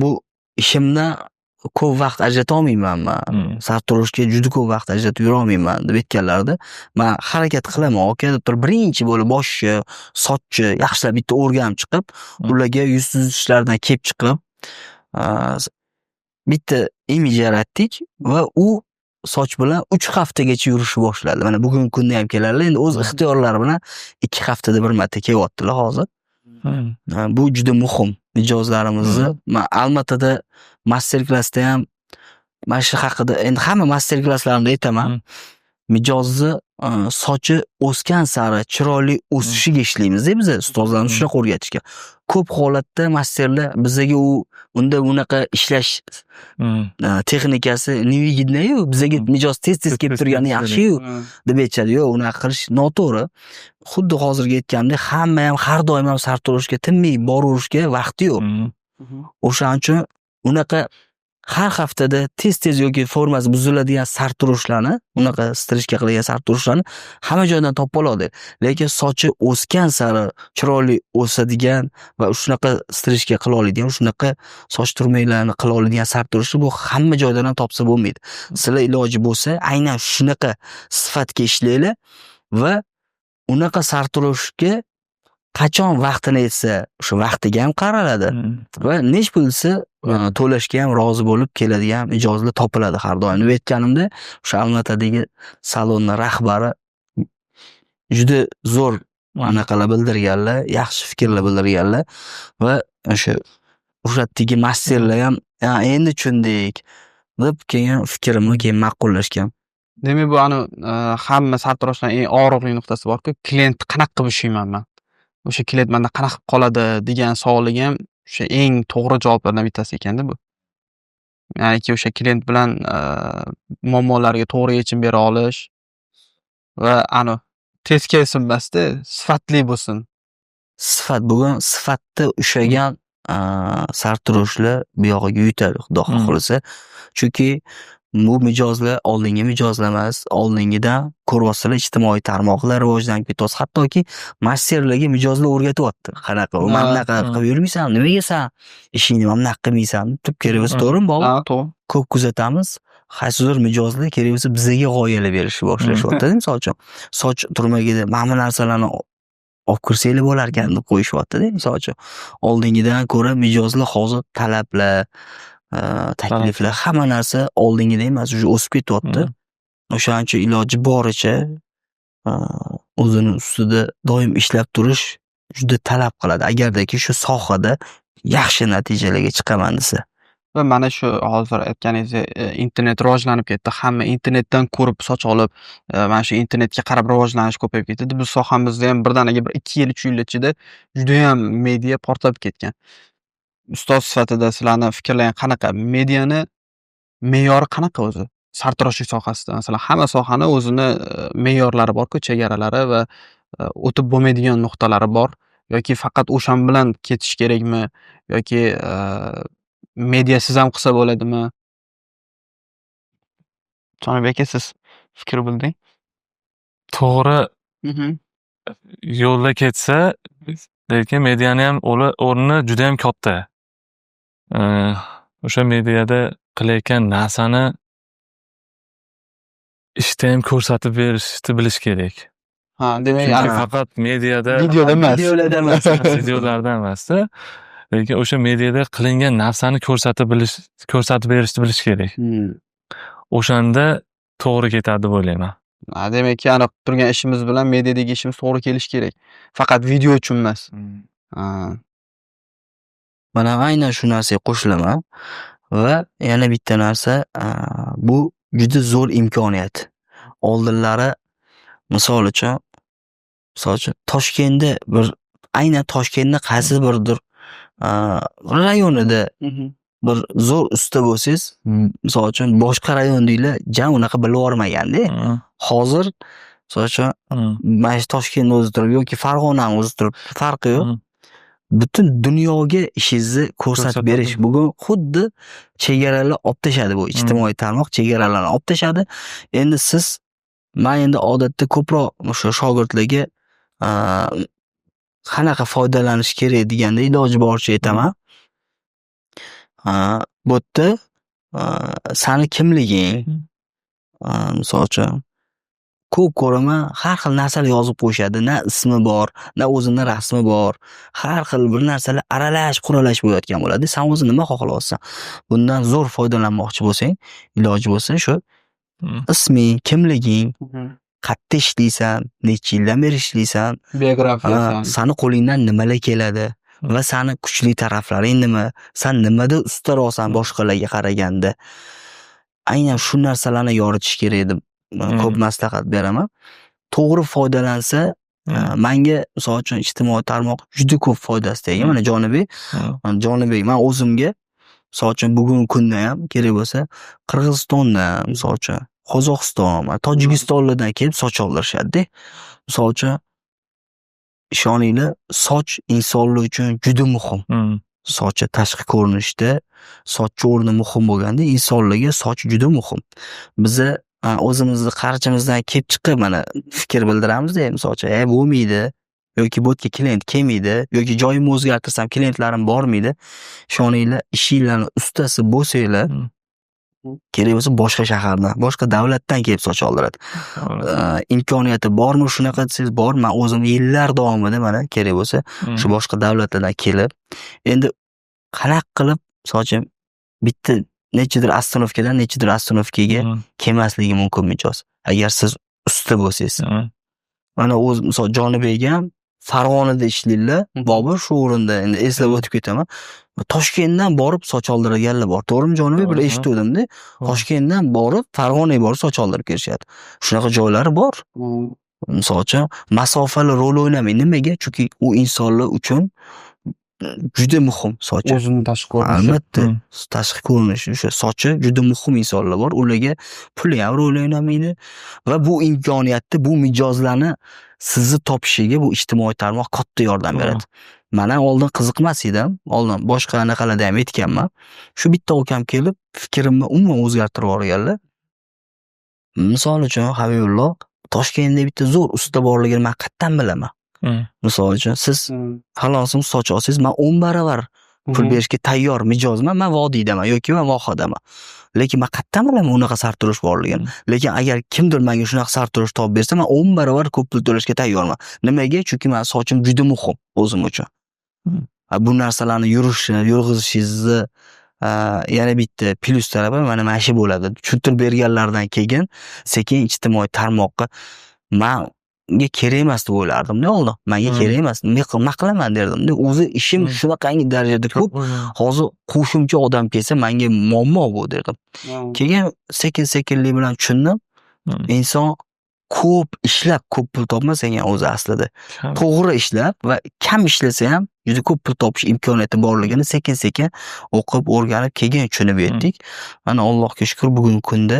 Bu ishimdan ko'p vaqt ajrata olmayman men. Sartaroshga juda ko'p vaqt ajratib yura olmayman deb aytganlarida, men harakat qilaman aka deb turib, birinchi bo'lib boshchi, sochchi yaxshilab bitta o'rganib chiqib, ularga yuz tuzishlardan kelib chiqib, bitta imij yaratdik va u soch bilan 3 haftagacha yurishni boshladi. Mana bugungi kunda ham keladilar. Endi o'z ixtiyorlari bilan 2 haftada bir marta kelyaptilar hozir. Bu juda muhim mijozlarimizni. Men Almatada master klassda ham mana shu haqida, endi hamma master klasslarimda aytaman. Mijozni sochi o'sgan sari chiroyli o'sishiga ishlaymiz-da biz ustozlarimiz shunaqa o'rgatishgan. Ko'p holatda masterlar bizga unda bunaqa ishlash texnikasi nevigidnayu, bizga mijoz tez-tez kelib turgani yaxshi-yu deb aytishadi. Yo'q, unaqa qilish noto'g'ri. Xuddi hozirgi aytgandek, hamma ham har doim ham sartaroshga tinmay boraverishga vaqti yo'q. O'shaning uchun unaqa har haftada tez-tez yoki formasi buziladigan sartaroshlarni, unaqa strishka qilgan sartaroshlarni hamma joydan topa oladi. Lekin sochi o'sgan sari chiroyli o'sadigan va shunaqa strishka qila oladigan, shunaqa soch turmaklarini qila oladigan sartaroshni bu hamma joydan ham topsa bo'lmaydi. Sizlar iloji bo'lsa, aynan shunaqa sifatga ishlanglar va unaqa sartaroshga qachon vaqtini yetsa, o'sha vaqtiga ham qaraladi va nech pul desa to'lashga ham rozi bo'lib keladigan mijozlar topiladi har doim. Deb aytganimda, o'sha Almatadagi salonning rahbari juda zo'r anaqalar bildirganlar, yaxshi fikrlar bildirganlar va o'sha yerdagi masterlar ham endi tushundik deb keyin fikrimni keyin ma'qullashgan. Demak, bu hamma sartaroshlarning eng og'riqli nuqtasi bor-ku, klient qanaqa qilib ushlayman men. O'sha klient menda qanaqa qoladi degan savoliga ham o'sha eng to'g'ri javoblardan bittasi ekanda bu. Ya'niki o'sha klient bilan muammolariga to'g'ri yechim bera olish va tez kelsinmasda sifatli bo'lsin. Sifat bugun sifatda ushlagan sartaroshlar bu yog'iga yutadi, xudo xohlasa. Chunki bu mijozlar oldingi mijozlar emas, oldingidan ko'ryapsizlar, ijtimoiy tarmoqlar rivojlanib ketyapti. Hattoki masterlarga mijozlar o'rgatyapti. Qanaqa, "Men bunaqa qilib yurmaysan, nimaga sen ishingni bunaqa qilmaysan?" deb kerak bo'lsa, to'g'rimi bobur? To'g'ri. Ko'p kuzatamiz. Qaysidir mijozlar kerak bo'lsa bizga g'oyalar berishni boshlashyapti, misol uchun. Soch turmagida mana bu narsalarni olib kirsanglar bo'lar ekan deb qo'yishyapti-da, misol uchun. Oldingidan ko'ra mijozlar hozir talablar, takliflar, hamma narsa oldingidan emas, o'sib ketyapti. O'shaning uchun iloji boricha o'zini ustida doim ishlab turish juda talab qiladi. Agardaki shu sohada yaxshi natijalarga chiqaman desa. Va mana shu hozir aytganingizdek, internet rivojlanib ketdi. Hamma internetdan ko'rib soch olib, mana shu internetga qarab rivojlanish ko'payib ketdi. Biz sohamizda ham birdaniga 2 yil, 3 yil ichida juda ham media portlab ketgan. Ustoz sifatida sizlarning fikrlaringiz qanaqa? Mediani me'yori qanaqa o'zi? Sartaroshlik sohasida masalan, hamma sohani o'zini me'yorlari bor-ku, chegaralari va o'tib bo'lmaydigan nuqtalari bor. Yoki faqat o'shan bilan ketish kerakmi? Yoki mediasiz ham qilsa bo'ladimi? Jonibek aka, siz fikr bilding? To'g'ri yo'lda ketsa, lekin mediani ham o'rni juda ham katta. O'sha mediada qilayotgan narsani ishda ham ko'rsatib berishni bilish kerak. demak, Chunki yani faqat mediada videoda emas. Videolarda emas. videolarda emasda, lekin o'sha mediada qilingan narsani ko'rsatib berishni bilish kerak. O'shanda to'g'ri ketadi deb o'ylayman. Demak, yani qilib turgan ishimiz bilan mediadagi ishimiz to'g'ri kelishi kerak. Faqat video uchun emas. Ha. Mana aynan shu narsaga qo'shilaman va yana bitta narsa, bu juda zo'r imkoniyat. Oldinlari misol uchun Toshkentda aynan Toshkentda qaysi birdir rayonida bir zo'r usta bo'lsangiz, misol uchun boshqa rayondagilar jam unaqa bilib olmaganda. Hozir misol uchun mana shu Toshkentda o'zi turib yoki Farg'onani o'zi turib farqi yo'q. Butun dunyoga ishingizni ko'rsatib berish. Bugun xuddi chegaralar olib tashadi bu ijtimoiy tarmoq chegaralarni olib tashadi. Endi men endi odatda ko'proq o'sha shogirdlarga qanaqa foydalanish kerak deganda iloji boricha aytaman. Bu yerda sani kimliging, misol uchun ko'p ko'raman, har xil narsalar yozib qo'yishadi. Na ismi bor, na o'zini rasmi bor. Har xil bir narsalar quralash bo'layotgan bo'ladi. Sen o'zi nima xohlayapsan? Bundan zo'r foydalanmoqchi bo'lsang, iloji bo'lsa shu isming, kimliging, qayerda ishlaysan, necha yildan beri ishlaysan, Biografiyasi. sani qo'lingdan nimalar keladi va sani kuchli taraflaring nima? Sen nimada ustaroqsan boshqalarga qaraganda? Aynan shu narsalarni yoritish kerak deb ko'p maslahat beraman. To'g'ri foydalansa, menga misol uchun ijtimoiy tarmoq juda ko'p foydasi tegan. Mana Jonibek, men o'zimga misol uchun bugungi kunda ham kerak bo'lsa, Qirg'izistondan, misol uchun Qozog'iston, Tojikistonlardan kelib soch oldirishadi. Misol uchun ishoninglar, soch insonlar uchun juda muhim. Soch tashqi ko'rinishda soch o'rni muhim bo'lganda, insonlarga soch juda muhim. Biza o'zimizni qarchimizdan kelib chiqib mana fikr bildiramiz-da, misol uchun, bo'lmaydi yoki bu yerga klient kelmaydi yoki joyimni o'zgartirsam klientlarim bormaydi. Ishoninglar, ishinglarni ustasi bo'lsanglar, kerak bo'lsa boshqa shahardan, boshqa davlatdan kelib soch oldiradi. Imkoniyati bormi shunaqa desangiz bor. Men o'zim yillar davomida mana kerak bo'lsa shu boshqa davlatlardan kelib, endi qanaqa qilib misol uchun bitta nechidir astronovkaga kelmasligi mumkin mijoz. Agar siz usta bo'lsangiz. Mana o'z misol Jonibek ham Farg'onada ishlaydilar. Bobur shu o'rinda endi eslab o'tib ketaman. Toshkentdan borib soch oldirganlar bor. To'g'rimi Jonibek? Bir eshitdim-da. Toshkentdan borib Farg'onaga borib soch oldirib kelishadi. Shunaqa joylari bor. Misol uchun masofalar rol o'ynamaydi. Nimaga? Chunki u insonlar uchun juda muhim soch. O'zini tashqi ko'rinishi. Albatta, tashqi ko'rinishi o'sha sochi juda muhim insonlar bor. Ularga pul ham rol o'ynamaydi va bu imkoniyatni, bu mijozlarni sizni topishiga bu ijtimoiy tarmoq katta yordam beradi. Mana oldin qiziqmas edim. Oldin boshqa anaqalarda ham aytganman. Shu bitta ukam kelib fikrimni umuman o'zgartirib yuborganlar. Misol uchun Habibulloh, Toshkentda bitta zo'r usta borligini men qayerdan bilaman? Misol uchun siz falonsiz soch olsangiz, men 10 baravar pul berishga tayyor mijozman. Men vodiydaman yoki men vohadaman. Lekin men qayerdan bilaman unaqa sartarosh borligini? Lekin agar kimdir menga shunaqa sartarosh topib bersa, men 10 baravar ko'p pul to'lashga tayyorman. Nimaga? Chunki men sochim juda muhim o'zim uchun. Bu narsalarni yurg'izishingizni yana bitta plyus tarafi mana shu bo'ladi. Tushuntirib berganlardan keyin sekin ijtimoiy tarmoqqa menga kerak emas deb o'ylardim-da oldin. Menga kerak emas. Nima qilaman derdim-da. O'zi ishim shunaqangi darajada ko'p. Hozir qo'shimcha odam kelsa menga muammo bu derdim. Keyin sekin-sekinlik bilan tushundim. Inson ko'p ishlab ko'p pul topmasan ham o'zi aslida. To'g'ri ishlab va kam ishlasa ham juda ko'p pul topish imkoniyati borligini sekin-sekin o'qib, o'rganib, keyin tushunib yetdik. Mana Allohga shukr, bugungi kunda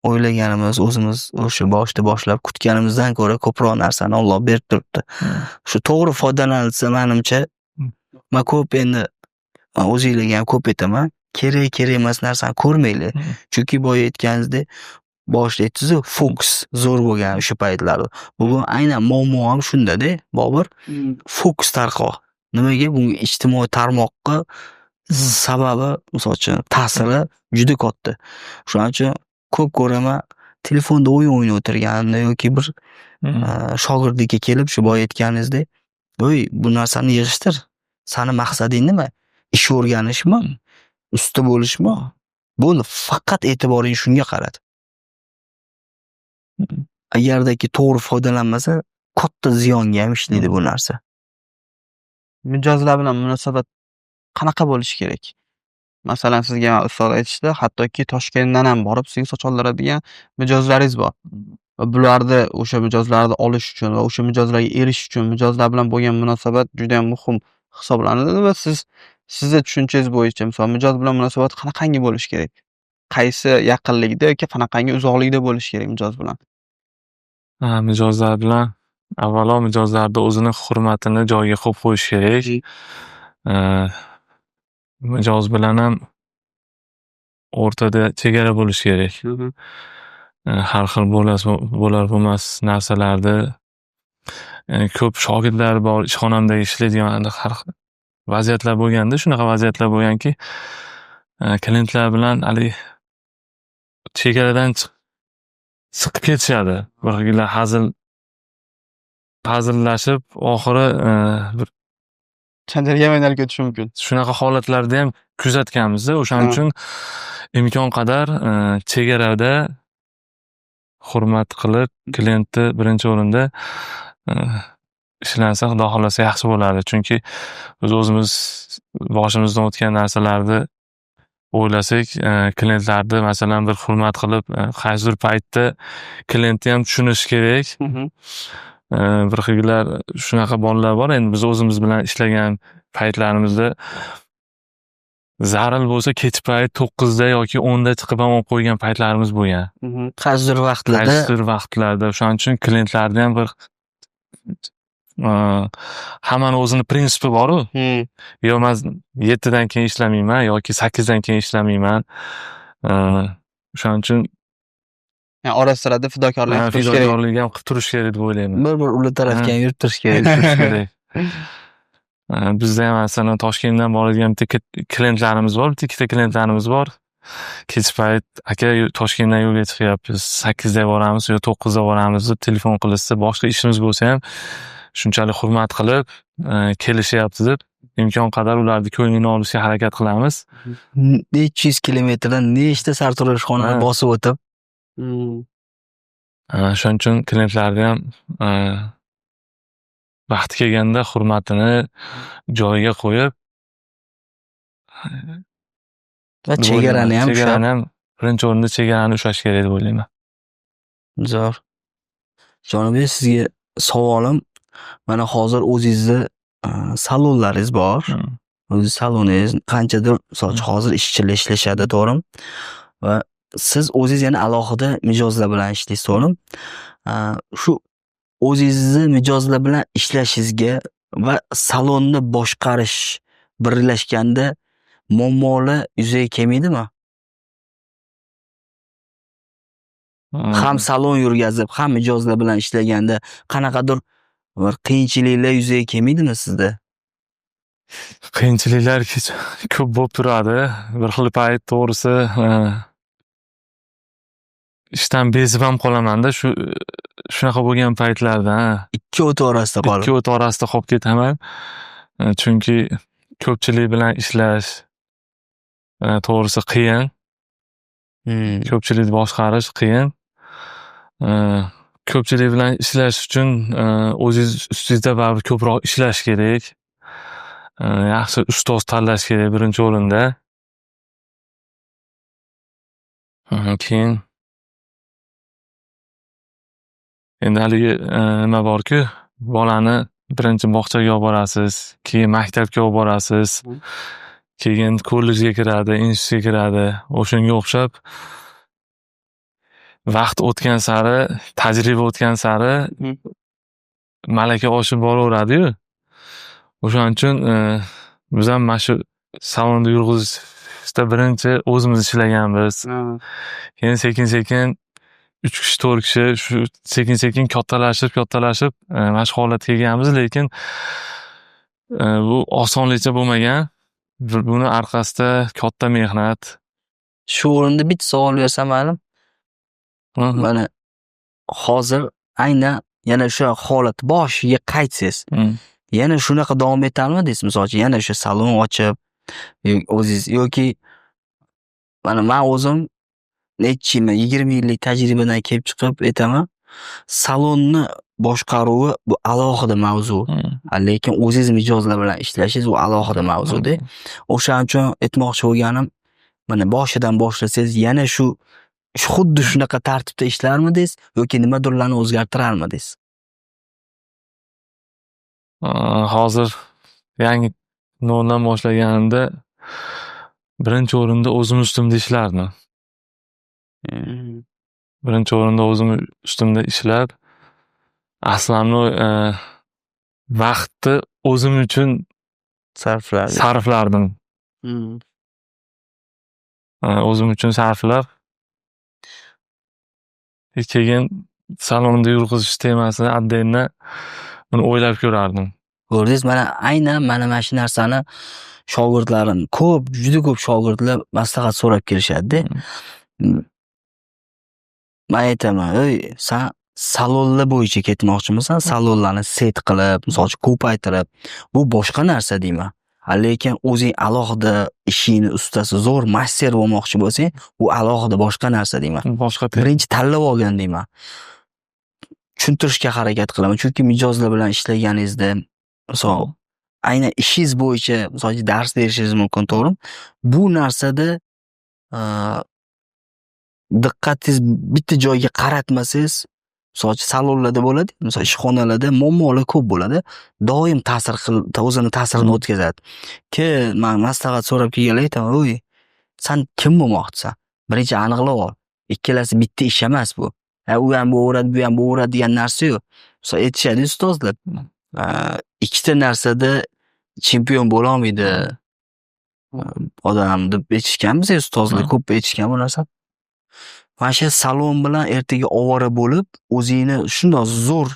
o'ylaganimiz, o'zimiz o'sha boshda boshlab kutganimizdan ko'ra ko'proq narsani Alloh berib turibdi. Shu to'g'ri foydalanilsa, menimcha, men ko'p endi o'zingizlarga ham ko'p aytaman. Kerak emas narsani ko'rmanglar. Chunki boya aytganingizdek, boshida aytdingiz-ku, fokus zo'r bo'lgan o'sha paytlarda. Bugun aynan muammo ham shunda-da, Bobur. Fokus tarqoq. Nimaga? Bu ijtimoiy tarmoqqa sababi, misol uchun, ta'siri juda katta. Shuning uchun ko'p ko'raman, telefonda o'yin o'ynab o'tirganimda yoki bir shogirdlikka kelib shu boya aytganingizdek, "Voy, bu narsani yig'ishtir. Sani maqsading nima? Ish o'rganishmi? Usta bo'lishmi?" Bo'ldi, faqat e'tiboring shunga qarat. Agardaki to'g'ri foydalanmasa, katta ziyonga ham ishlaydi bu narsa. Mijozlar bilan munosabat qanaqa bo'lishi kerak? Masalan, sizga ustoz aytishdi, hattoki Toshkentdan ham borib sizga soch oldiradigan mijozlaringiz bor. Va bularni o'sha mijozlarni olish uchun va o'sha mijozlarga erishish uchun mijozlar bilan bo'lgan munosabat juda ham muhim hisoblanadi va sizni tushunchangiz bo'yicha misol mijoz bilan munosabat qanaqangi bo'lishi kerak? Qaysi yaqinlikda yoki qanaqangi uzoqlikda bo'lishi kerak mijoz bilan? Mijozlar bilan avvalo mijozlarni o'zini hurmatini joyiga qo'yib qo'yish kerak. Mijoz bilan ham o'rtada chegara bo'lishi kerak. Har xil bo'lar bo'lmas narsalarni ko'p shogirdlar bor, ishxonamda ishlaydigan har xil vaziyatlar bo'lganda, shunaqa vaziyatlar bo'lganki, klientlar bilan haligi chegaradan chiqib ketishadi. Bir xillar hazillashib, oxiri bir Janjalga ham aylanib ketishi mumkin. shunaqa holatlarni ham kuzatganmiz. O'shaning uchun imkon qadar chegarada hurmat qilib, klientni birinchi o'rinda ishlansa, Xudo xolasa yaxshi bo'ladi. Chunki biz o'zimiz boshimizdan o'tgan narsalarni o'ylasak, klientlarni masalan bir hurmat qilib, qaysidir paytda klientni ham tushunish kerak. Bir xillar shunaqa bolalar bor. Endi biz o'zimiz bilan ishlagan paytlarimizda zaril bo'lsa kechki payt 9da yoki 10da chiqib ham olib qo'ygan paytlarimiz bo'lgan. Qaysidir vaqtlarda o'shaning uchun klientlarni ham bir hammani o'zini prinsipi bor-ku. Yo, men 7dan keyin ishlamayman yoki 8dan keyin ishlamayman. O'shaning uchun Orasida fidokorlik qilish kerak. fidokorlik ham qilib turish kerak deb o'ylayman. bir ular tarafga ham yurib turish kerak. kerak. Bizda ham masalan Toshkentdan boradigan bitta klientlarimiz bor, bitta ikkita klientlarimiz bor. Kechki payt aka Toshkentdan yo'lga chiqyapmiz, 8da boramiz yo 9da boramiz deb telefon qilishsa, boshqa ishimiz bo'lsa ham shunchalik hurmat qilib kelishyapti deb imkon qadar ularni ko'nglini olishga harakat qilamiz. Necha yuz kilometrdan nechta sartaroshxonani bosib o'tib. Shuning uchun klientlarni ham vaqti kelganda hurmatini joyiga qo'yib Va chegarani ham birinchi o'rinda chegarani ushlash kerak deb o'ylayman. Zo'r. Jonibek, sizga savolim, mana hozir o'zingizni salonlaringiz bor. O'zingiz saloningiz qanchadir soch hozir ishchilar ishlashadi, to'g'rimi? Va siz o'zingiz yana alohida mijozlar bilan ishlaysiz, to'g'rimi? Shu o'zingizni mijozlar bilan ishlashingizga va salonni boshqarish birlashganda muammolar yuzaga kelmaydimi? Ham salon yurgazib, ham mijozlar bilan ishlaganda qanaqadir bir qiyinchiliklar yuzaga kelmaydimi sizda? Qiyinchiliklar ko'p bo'lib turadi. Bir xil payt to'g'risi ishdan bezib ham qolaman-da, shunaqa bo'lgan paytlarda. Ikki o't orasida qolib ketaman. Chunki ko'pchilik bilan ishlash to'g'risi qiyin. Ko'pchilikni boshqarish qiyin. Ko'pchilik bilan ishlash uchun o'zingiz ustingizda baribir ko'proq ishlash kerak. Yaxshi ustoz tanlash kerak birinchi o'rinda. Keyin endi haligi nima borku, bolani birinchi bog'chaga olib borasiz, keyin maktabga olib borasiz, keyin kollejga kiradi, institutga kiradi. O'shanga o'xshab vaqt o'tgan sari, tajriba o'tgan sari malaka oshib boraveradi-yu. O'shaning uchun biz ham mana shu salonda yurg'izishda birinchi o'zimiz ishlaganmiz. Keyin sekin-sekin 3 kishi, 4 kishi shu sekin-sekin kattalashib mana shu holatga kelganmiz, lekin bu osonlikcha bo'lmagan. Buni orqasida katta mehnat. Shu o'rinda bitta savol bersam, ma'lum. Mana hozir aynan yana o'sha holat boshiga qaytsangiz, yana shunaqa davom etarmidingiz? Misol uchun yana o'sha salon ochib, o'zingiz yoki mana men o'zim necha yil, 20 yillik tajribadan kelib chiqib aytaman, salonni boshqaruvi bu alohida mavzu. Lekin o'zingiz mijozlar bilan ishlashingiz u alohida mavzuda. O'shaning uchun aytmoqchi bo'lganim, mana boshidan boshlasangiz yana xuddi shunaqa tartibda ishlarmidingiz yoki nimadirlarni o'zgartirarmidingiz? Hozir yangi noldan boshlaganimda birinchi o'rinda o'zim ustimda ishlardim. Birinchi o'rinda o'zim ustimda ishlab, aslamni vaqtni o'zim uchun sarflardim. O'zim uchun sarflab, keyin salonda yurg'izish temasini отдельно buni o'ylab ko'rardim. Ko'rdingiz, aynan mana shu narsani shogirdlarim juda ko'p shogirdlar maslahat so'rab kelishadi-da. Men aytaman, sen salonlar bo'yicha ketmoqchimisan? Salonlarni set qilib, misol uchun ko'paytirib, bu boshqa narsa deyman. Lekin o'zing alohida ishingni ustasi, zo'r master bo'lmoqchi bo'lsang, u alohida boshqa narsa deyman. Birinchi tanlab olgan deyman. Tushuntirishga harakat qilaman. Chunki mijozlar bilan ishlaganingizda, misol aynan ishingiz bo'yicha, misol dars berishingiz mumkin, to'g'rimi? Bu narsada diqqatingiz bitta joyga qaratmasangiz, misol salonlarda bo'ladi, misol ishxonalarda muammolar ko'p bo'ladi. Doim o'zini ta'sirini o'tkazadi. Men maslahat so'rab kelganlar aytaman, sen kim bo'lmoqchisan? Birinchi aniqlab ol. Ikkalasi bitta ish emas bu. U ham bo'veradi, bu ham bo'veradi degan narsa yo'q. Misol aytishadi ustozlar. Ikkita narsada chempion bo'la olmaydi odam deb aytishganmiz, ustozlar ko'p aytishgan bu narsa. Mana shu salon bilan ertaga ovora bo'lib, o'zingni shundoq zo'r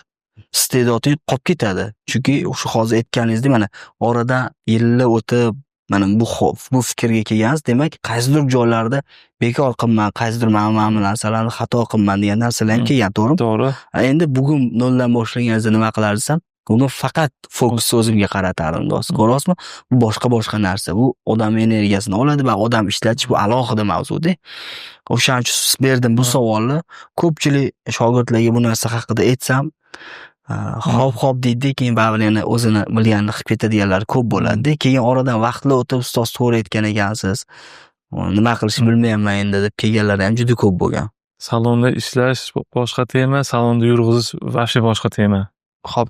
iste'doding qolib ketadi. Chunki shu hozir aytganingizdek, mana oradan yillar o'tib, mana bu fikrga kelgansiz, demak, qaysidir joylarda bekor qilman, qaysidir mana bu narsalarni xato qilman degan narsalar ham kelgan, to'g'rimi? To'g'ri. Endi bugun noldan boshlaganingizda nima qilarsiz? Uni faqat fokusni o'zimga qaratardim, do'st. Ko'ryapsizmi? Bu boshqa narsa. Bu odam energiyasini oladi va odam ishlatish bu alohida mavzuda. O'shaning uchun berdim bu savolni. Ko'pchilik shogirdlarga bu narsa haqida aytsam, xo'p deydi, keyin baribir yana o'zini bilganini qilib ketadiganlar ko'p bo'ladi. Keyin oradan vaqtlar o'tib, ustoz to'g'ri aytgan ekansiz. Nima qilishni bilmayapman endi deb kelganlar ham juda ko'p bo'lgan. Salonda ishlash boshqa tema, salonda yurg'izish vobshe boshqa tema. Xo'p,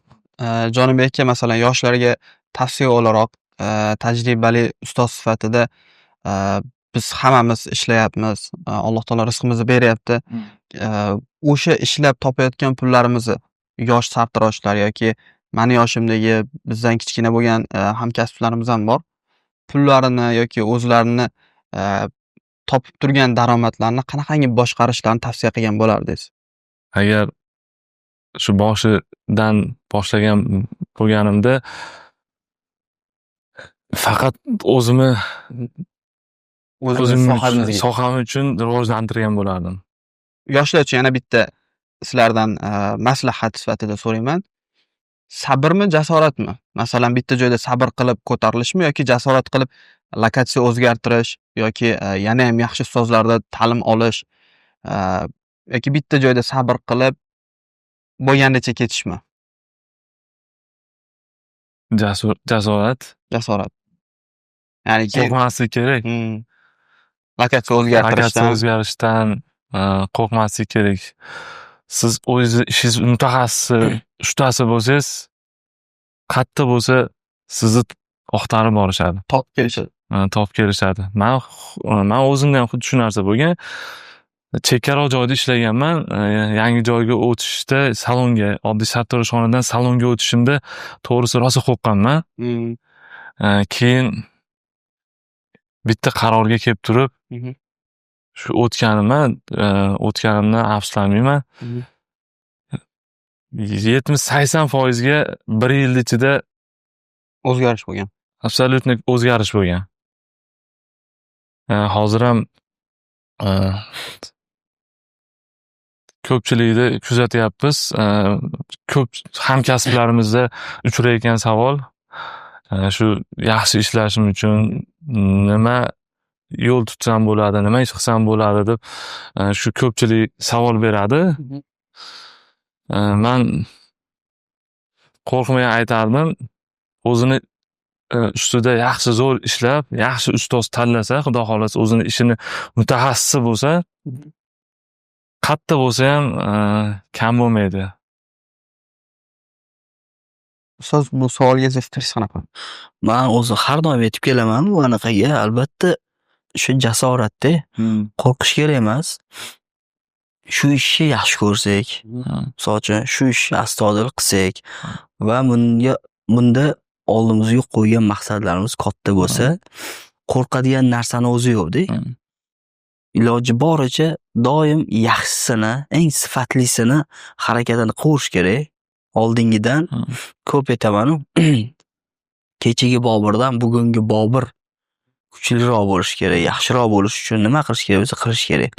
Jonibek aka, masalan, yoshlarga tavsiya o'laroq, tajribali ustoz sifatida biz hammamiz ishlayapmiz, Alloh taolo rizqimizni beryapti. O'sha ishlab topayotgan pullarimizni yosh sartaroshlar yoki meni yoshimdagi bizdan kichkina bo'lgan hamkasblarimiz ham bor. Pullarini yoki o'zlarini topib turgan daromadlarni qanaqangi boshqarishlarini tavsiya qilgan bo'lardingiz? Agar shu boshidan boshlagan bo'lganimda faqat o'zimni soham uchun rivojlantirgan bo'lardim. Yoshlar uchun yana bitta sizlardan maslahat sifatida so'rayman. Sabrmi, jasoratmi? Masalan, bitta joyda sabr qilib ko'tarilishmi yoki jasorat qilib lokatsiya o'zgartirish yoki yana ham yaxshi ustozlardan ta'lim olish yoki bitta joyda sabr qilib bo'lganicha ketishmi? Jasorat. Ya'ni qo'rqmaslik kerak. Lokatsiya o'zgarishdan qo'rqmaslik kerak. Siz o'zingiz ishingiz mutaxassisi, ustasi bo'lsangiz, qayerda bo'lsa sizni oqtarib borishadi. Topib kelishadi. Men o'zimda ham xuddi shu narsa bo'lgan. Chekkaroq joyda ishlaganman. Yangi joyga o'tishda salonga, oddiy sartaroshxonadan salonga o'tishimda to'g'risi rosa qo'rqqanman. Keyin bitta qarorga kelib turib, shu o'tganimdan afsuslanmayman. 70-80% bir yil ichida o'zgarish bo'lgan. Absolutni o'zgarish bo'lgan. Hozir ham ko'pchilikni kuzatyapmiz. Ko'p hamkasblarimizda uchrayotgan savol shu yaxshi ishlashim uchun nima yo'l tutsam bo'ladi, nima ish qilsam bo'ladi deb shu ko'pchilik savol beradi. Man qo'rqmay aytardim, o'zini ustida yaxshi zo'r ishlab, yaxshi ustoz tanlasa, xudo xolasa o'zini ishini mutaxassisi bo'lsa, qatta bo'lsa ham kam bo'lmaydi. Ustoz, bu savolga fikringiz qanaqa? Men o'zi har doim aytib kelaman bu anaqaga, albatta shu jasoratda qo'rqish kerak emas. Shu ishni yaxshi ko'rsak, misol uchun shu ishni astoydil qilsak va bunda oldimizga qo'ygan maqsadlarimiz katta bo'lsa, qo'rqadigan narsani o'zi yo'qda. Iloji boricha doim yaxshisini, eng sifatlisini harakatini qilish kerak. Oldingidan ko'p aytaman, kechagi Boburdan bugungi Bobur kuchliroq bo'lish kerak, yaxshiroq bo'lish uchun nima qilish kerak bo'lsa qilish kerak.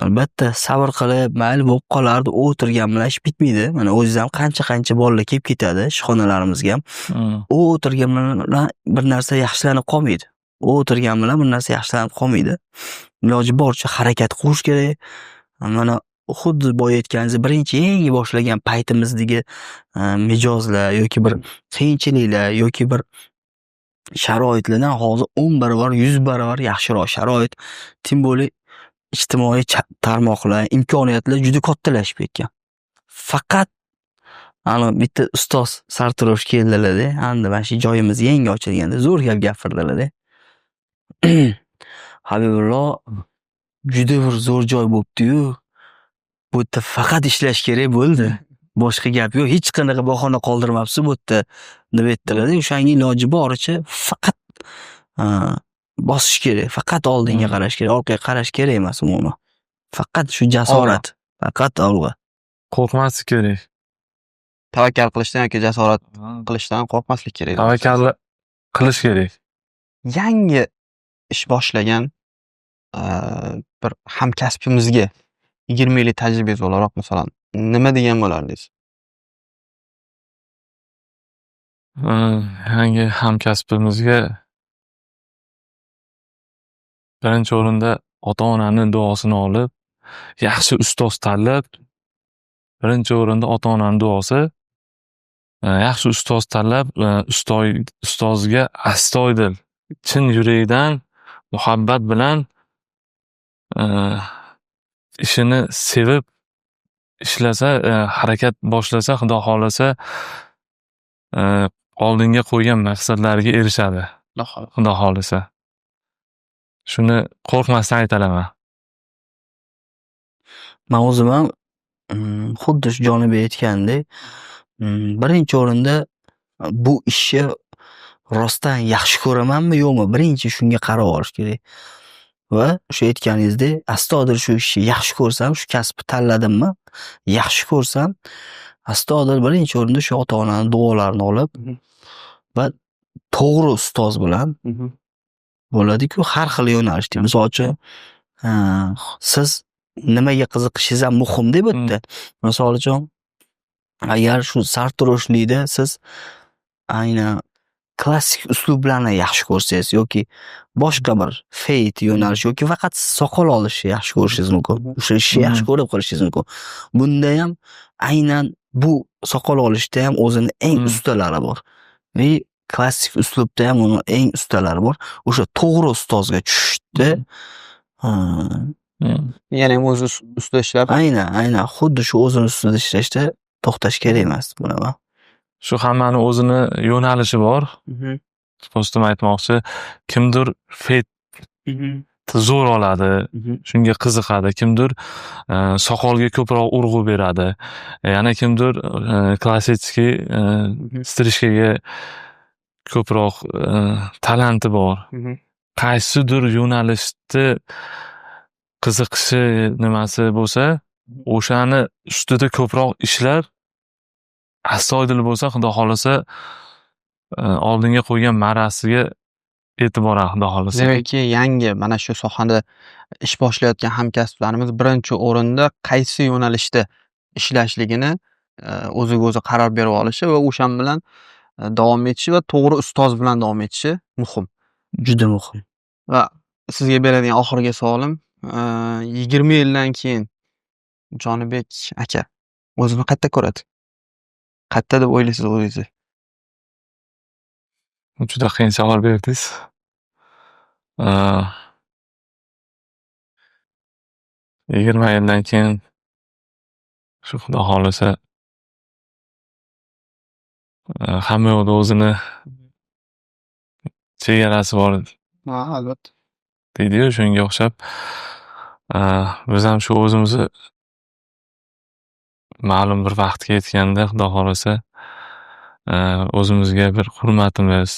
Albatta sabr qilib, mayli bo'lib qolardi, o'tirgan bilan ish bitmaydi. Mana o'zingiz ham qancha bolalar kelib ketadi ishxonalarimizga ham. O'tirgan bilan bir narsa yaxshilanib qolmaydi. O'tirgan bilan bir narsa yaxshilanib qolmaydi. Iloji boricha harakat qilish kerak. Mana xuddi boya aytganingiz, birinchi yangi boshlagan paytimizdagi mijozlar yoki bir qiyinchiliklar yoki bir sharoitlardan hozir 10 barobar, 100 barobar yaxshiroq sharoit, tim bo'lib ijtimoiy tarmoqlar, imkoniyatlar juda kattalashib ketgan. Faqat bitta ustoz sartarosh keldilar-da, endi mana shu joyimiz yangi ochilganda zo'r gap gapirdilar-da. Habibullo, juda bir zo'r joy bo'libdi-yu. Bu yerda faqat ishlash kerak bo'ldi. Boshqa gap yo'q, hech qanaqa bahona qoldirmabsiz bu yerda deb aytdilar-da. O'shanga iloji boricha faqat bosish kerak, faqat oldinga qarash kerak, orqaga qarash kerak emas umuman. Faqat shu jasorat, faqat olg'a. Qo'rqmaslik kerak. Tavakkal qilishdan yoki jasorat qilishdan qo'rqmaslik kerak. Tavakkal qilish kerak. Yangi ish boshlagan bir hamkasbimizga 20 yillik tajribangiz o'laroq masalan nima degan bo'lardingiz? Yangi hamkasbimizga birinchi o'rinda ota-onaning duosini olib, yaxshi ustoz tanlab, birinchi o'rinda ota-onaning duosi, yaxshi ustoz tanlab, ustozga astoydil, chin yurakdan, muhabbat bilan ishini sevib ishlasa, harakat boshlasa, xudo xolasa oldinga qo'ygan maqsadlariga erishadi. Xudo xolasa. Shuni qo'rqmasdan aytalaman. Men o'zim ham xuddi shu Jonibek aytgandek, birinchi o'rinda bu ishni rostdan yaxshi ko'ramanmi yo'qmi, birinchi shunga qarab olish kerak. Va o'sha aytganingizdek, astoydil shu ishni yaxshi ko'rsam, shu kasbni tanladimmi, yaxshi ko'rsam, astoydil birinchi o'rinda shu ota-onaning duolarini olib va to'g'ri ustoz bilan bo'ladi-ku, har xil yo'nalishda. Misol uchun, siz nimaga qiziqishingiz ham muhim deb o'tdi. Misol uchun, agar shu sartaroshlikda siz aynan klassik uslublarni yaxshi ko'rsangiz yoki boshqa bir feyt yo'nalish yoki faqat soqol olishni yaxshi ko'rishingiz mumkin. O'sha ishni yaxshi ko'rib qilishingiz mumkin. Bunda ham aynan bu soqol olishda ham o'zini eng ustalari bor. Va klassik uslubda ham uning eng ustalari bor. O'sha to'g'ri ustozga tushishda Ya'ni o'zi ustida ishlab, aynan xuddi shu o'zini ustida ishlashda to'xtash kerak emas bunaqa. Shu hammani o'zini yo'nalishi bor. Do'stim aytmoqchi, kimdir feyt zo'r oladi, shunga qiziqadi, kimdir soqolga ko'proq urg'u beradi. Yana kimdir klassik strishkaga ko'proq talanti bor. Qaysidir yo'nalishda qiziqishi nimasi bo'lsa, o'shani ustida ko'proq ishlab, astoydil bo'lsa, xudo xolasa oldinga qo'ygan marrasiga e'tibor Xudo xohlasa. Demakki, yangi mana shu sohada ish boshlayotgan hamkasblarimiz birinchi o'rinda qaysi yo'nalishda ishlashligini o'ziga o'zi qaror berib olishi va o'shan bilan davom etishi va to'g'ri ustoz bilan davom etishi muhim. Juda muhim. Va sizga beradigan oxirgi savolim, 20 yildan keyin Jonibek aka o'zini qayerda ko'radi? Qayerda deb o'ylaysiz o'zingizni? Juda qiyin savol berdingiz. 20 yildan keyin shu Xudo xohlasa hamma yoqda o'zini chegarasi bor Ha, albatta. deydi-yu, shunga o'xshab biz ham shu o'zimizni ma'lum bir vaqtga yetganda Xudo xohlasa o'zimizga bir hurmatimiz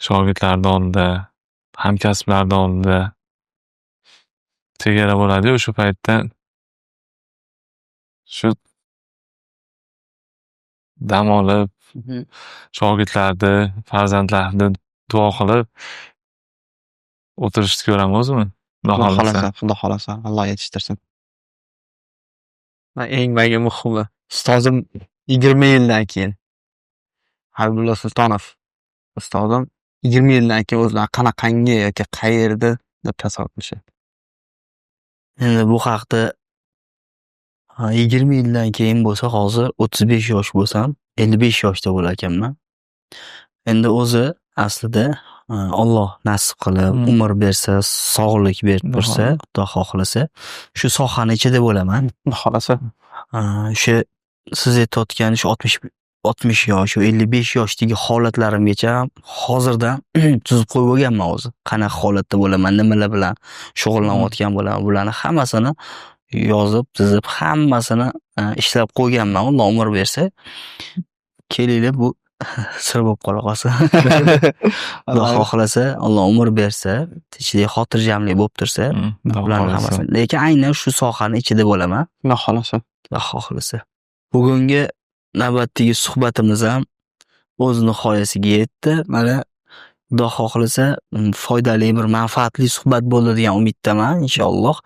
shogirdlarni oldida, hamkasblarni oldida chegara bo'ladi-yu, shu paytda shu dam olib, shogirdlarni, farzandlarni duo qilib o'tirishni ko'raman o'zim. Xudo xohlasa. Xudo xohlasa, Alloh yetishtirsin. Va eng muhimi, ustozim 20 yildan keyin Habibulla Sultonov ustozim 20 yildan keyin o'zlari qanaqangi yoki qayerda deb tasavvur qilishadi. Endi bu haqda 20 yildan keyin bo'lsa, hozir 35 yosh bo'lsam, 55 yoshda bo'larkanman. Endi o'zi aslida Alloh nasib qilib, umr bersa, sog'lik berib tursa, Xudo xohlasa, shu sohani ichida bo'laman. Xudo xohlasa. O'sha siz aytayotgan shu 60 yosh, 55 yoshdagi holatlarimgacha hozirdan tuzib qo'yib bo'lganman o'zi. Qanaqa holatda bo'laman, nimalar bilan shug'ullanayotgan bo'laman, bularni hammasini yozib, tizib, hammasini ishlab qo'yganman. Alloh umr bersa, kelinglar bu sir bo'lib qola qolsin. Xudo xohlasa, Alloh umr bersa, ichida xotirjamlik bo'lib tursa, bularni hammasini. Lekin aynan shu sohani ichida bo'laman. Xudo xohlasa. Xudo xohlasa. Bugungi navbatdagi suhbatimiz ham o'z nihoyasiga yetdi. Mana Xudo xohlasa, foydali bir manfaatli suhbat bo'ldi degan umiddaman, inshaalloh.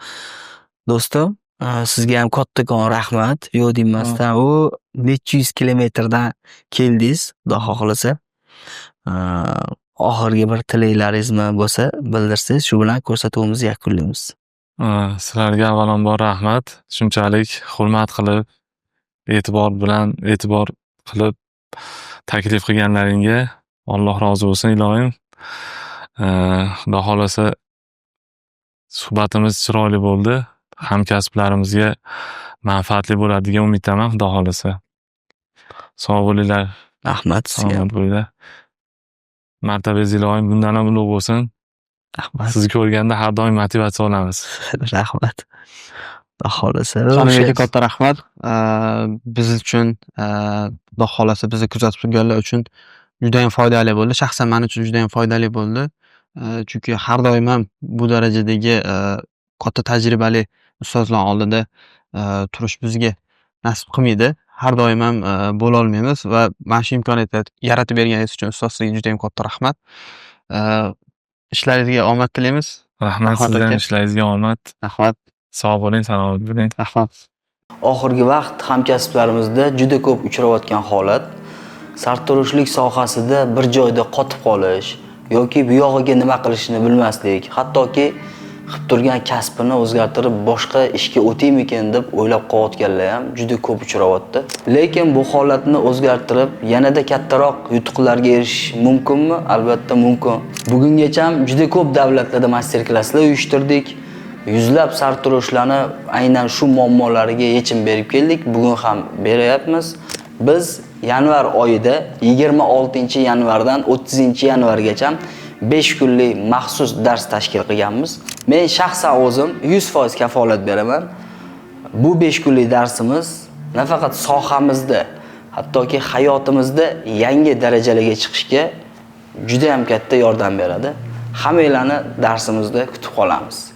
Do'stim, sizga ham kattakon rahmat. Yo'q demasdan, u necha yuz kilometrdan keldingiz, Xudo xohlasa. Oxirgi bir tilaklaringizni bo'lsa, bildirsangiz, shu bilan ko'rsatuvimizni yakunlaymiz. Sizlarga avvalambor rahmat. Shunchalik hurmat qilib, e'tibor qilib taklif qilganlaringga Alloh rozi bo'lsin, ilohim. Xudo xohlasa suhbatimiz chiroyli bo'ldi. Hamkasblarimizga manfaatli bo'ladi degan umiddaman, Xudo xohlasa. Sog' bo'linglar. Rahmat sizga. Salomat bo'linglar. Martabangiz ilohim bundan ham ulug' bo'lsin. Rahmat. Sizni ko'rganda har doim motivatsiya olamiz. Rahmat. Xudo xohlasa. Jonibekka katta rahmat. Biz uchun, Xudo xohlasa bizni kuzatib turganlar uchun juda ham foydali bo'ldi. Shaxsan men uchun juda ham foydali bo'ldi. Chunki har doim ham bu darajadagi katta tajribali ustozlar oldida turish bizga nasib qilmaydi. Har doim ham bo'la olmaymiz va mana shu imkoniyatni yaratib berganingiz uchun ustoz sizga juda ham katta rahmat. Ishlaringizga omad tilaymiz. Rahmat sizdan, ishlaringizga omad. Rahmat. Sog' bo'ling, salomat bo'ling. Rahmat. Oxirgi vaqt hamkasblarimizda juda ko'p uchrayotgan holat sartaroshlik sohasida bir joyda qotib qolish yoki bu yog'iga nima qilishini bilmaslik, hattoki qilib turgan kasbini o'zgartirib boshqa ishga o'taymikin deb o'ylab qolayotganlar ham juda ko'p uchrayapti. Lekin bu holatni o'zgartirib yanada kattaroq yutuqlarga erishish mumkinmi? Albatta mumkin. Bugungacha ham juda ko'p davlatlarda master-klasslar uyushtirdik. Yuzlab sartaroshlarni aynan shu muammolariga yechim berib keldik. Bugun ham beryapmiz. Biz yanvar oyida 26-yanvardan 30-yanvargacha 5 kunlik maxsus dars tashkil qilganmiz. Men shaxsan o'zim 100% kafolat beraman. Bu 5 kunlik darsimiz nafaqat sohamizda, hattoki hayotimizda yangi darajalarga chiqishga juda ham katta yordam beradi. Hammanglarni darsimizda kutib qolamiz.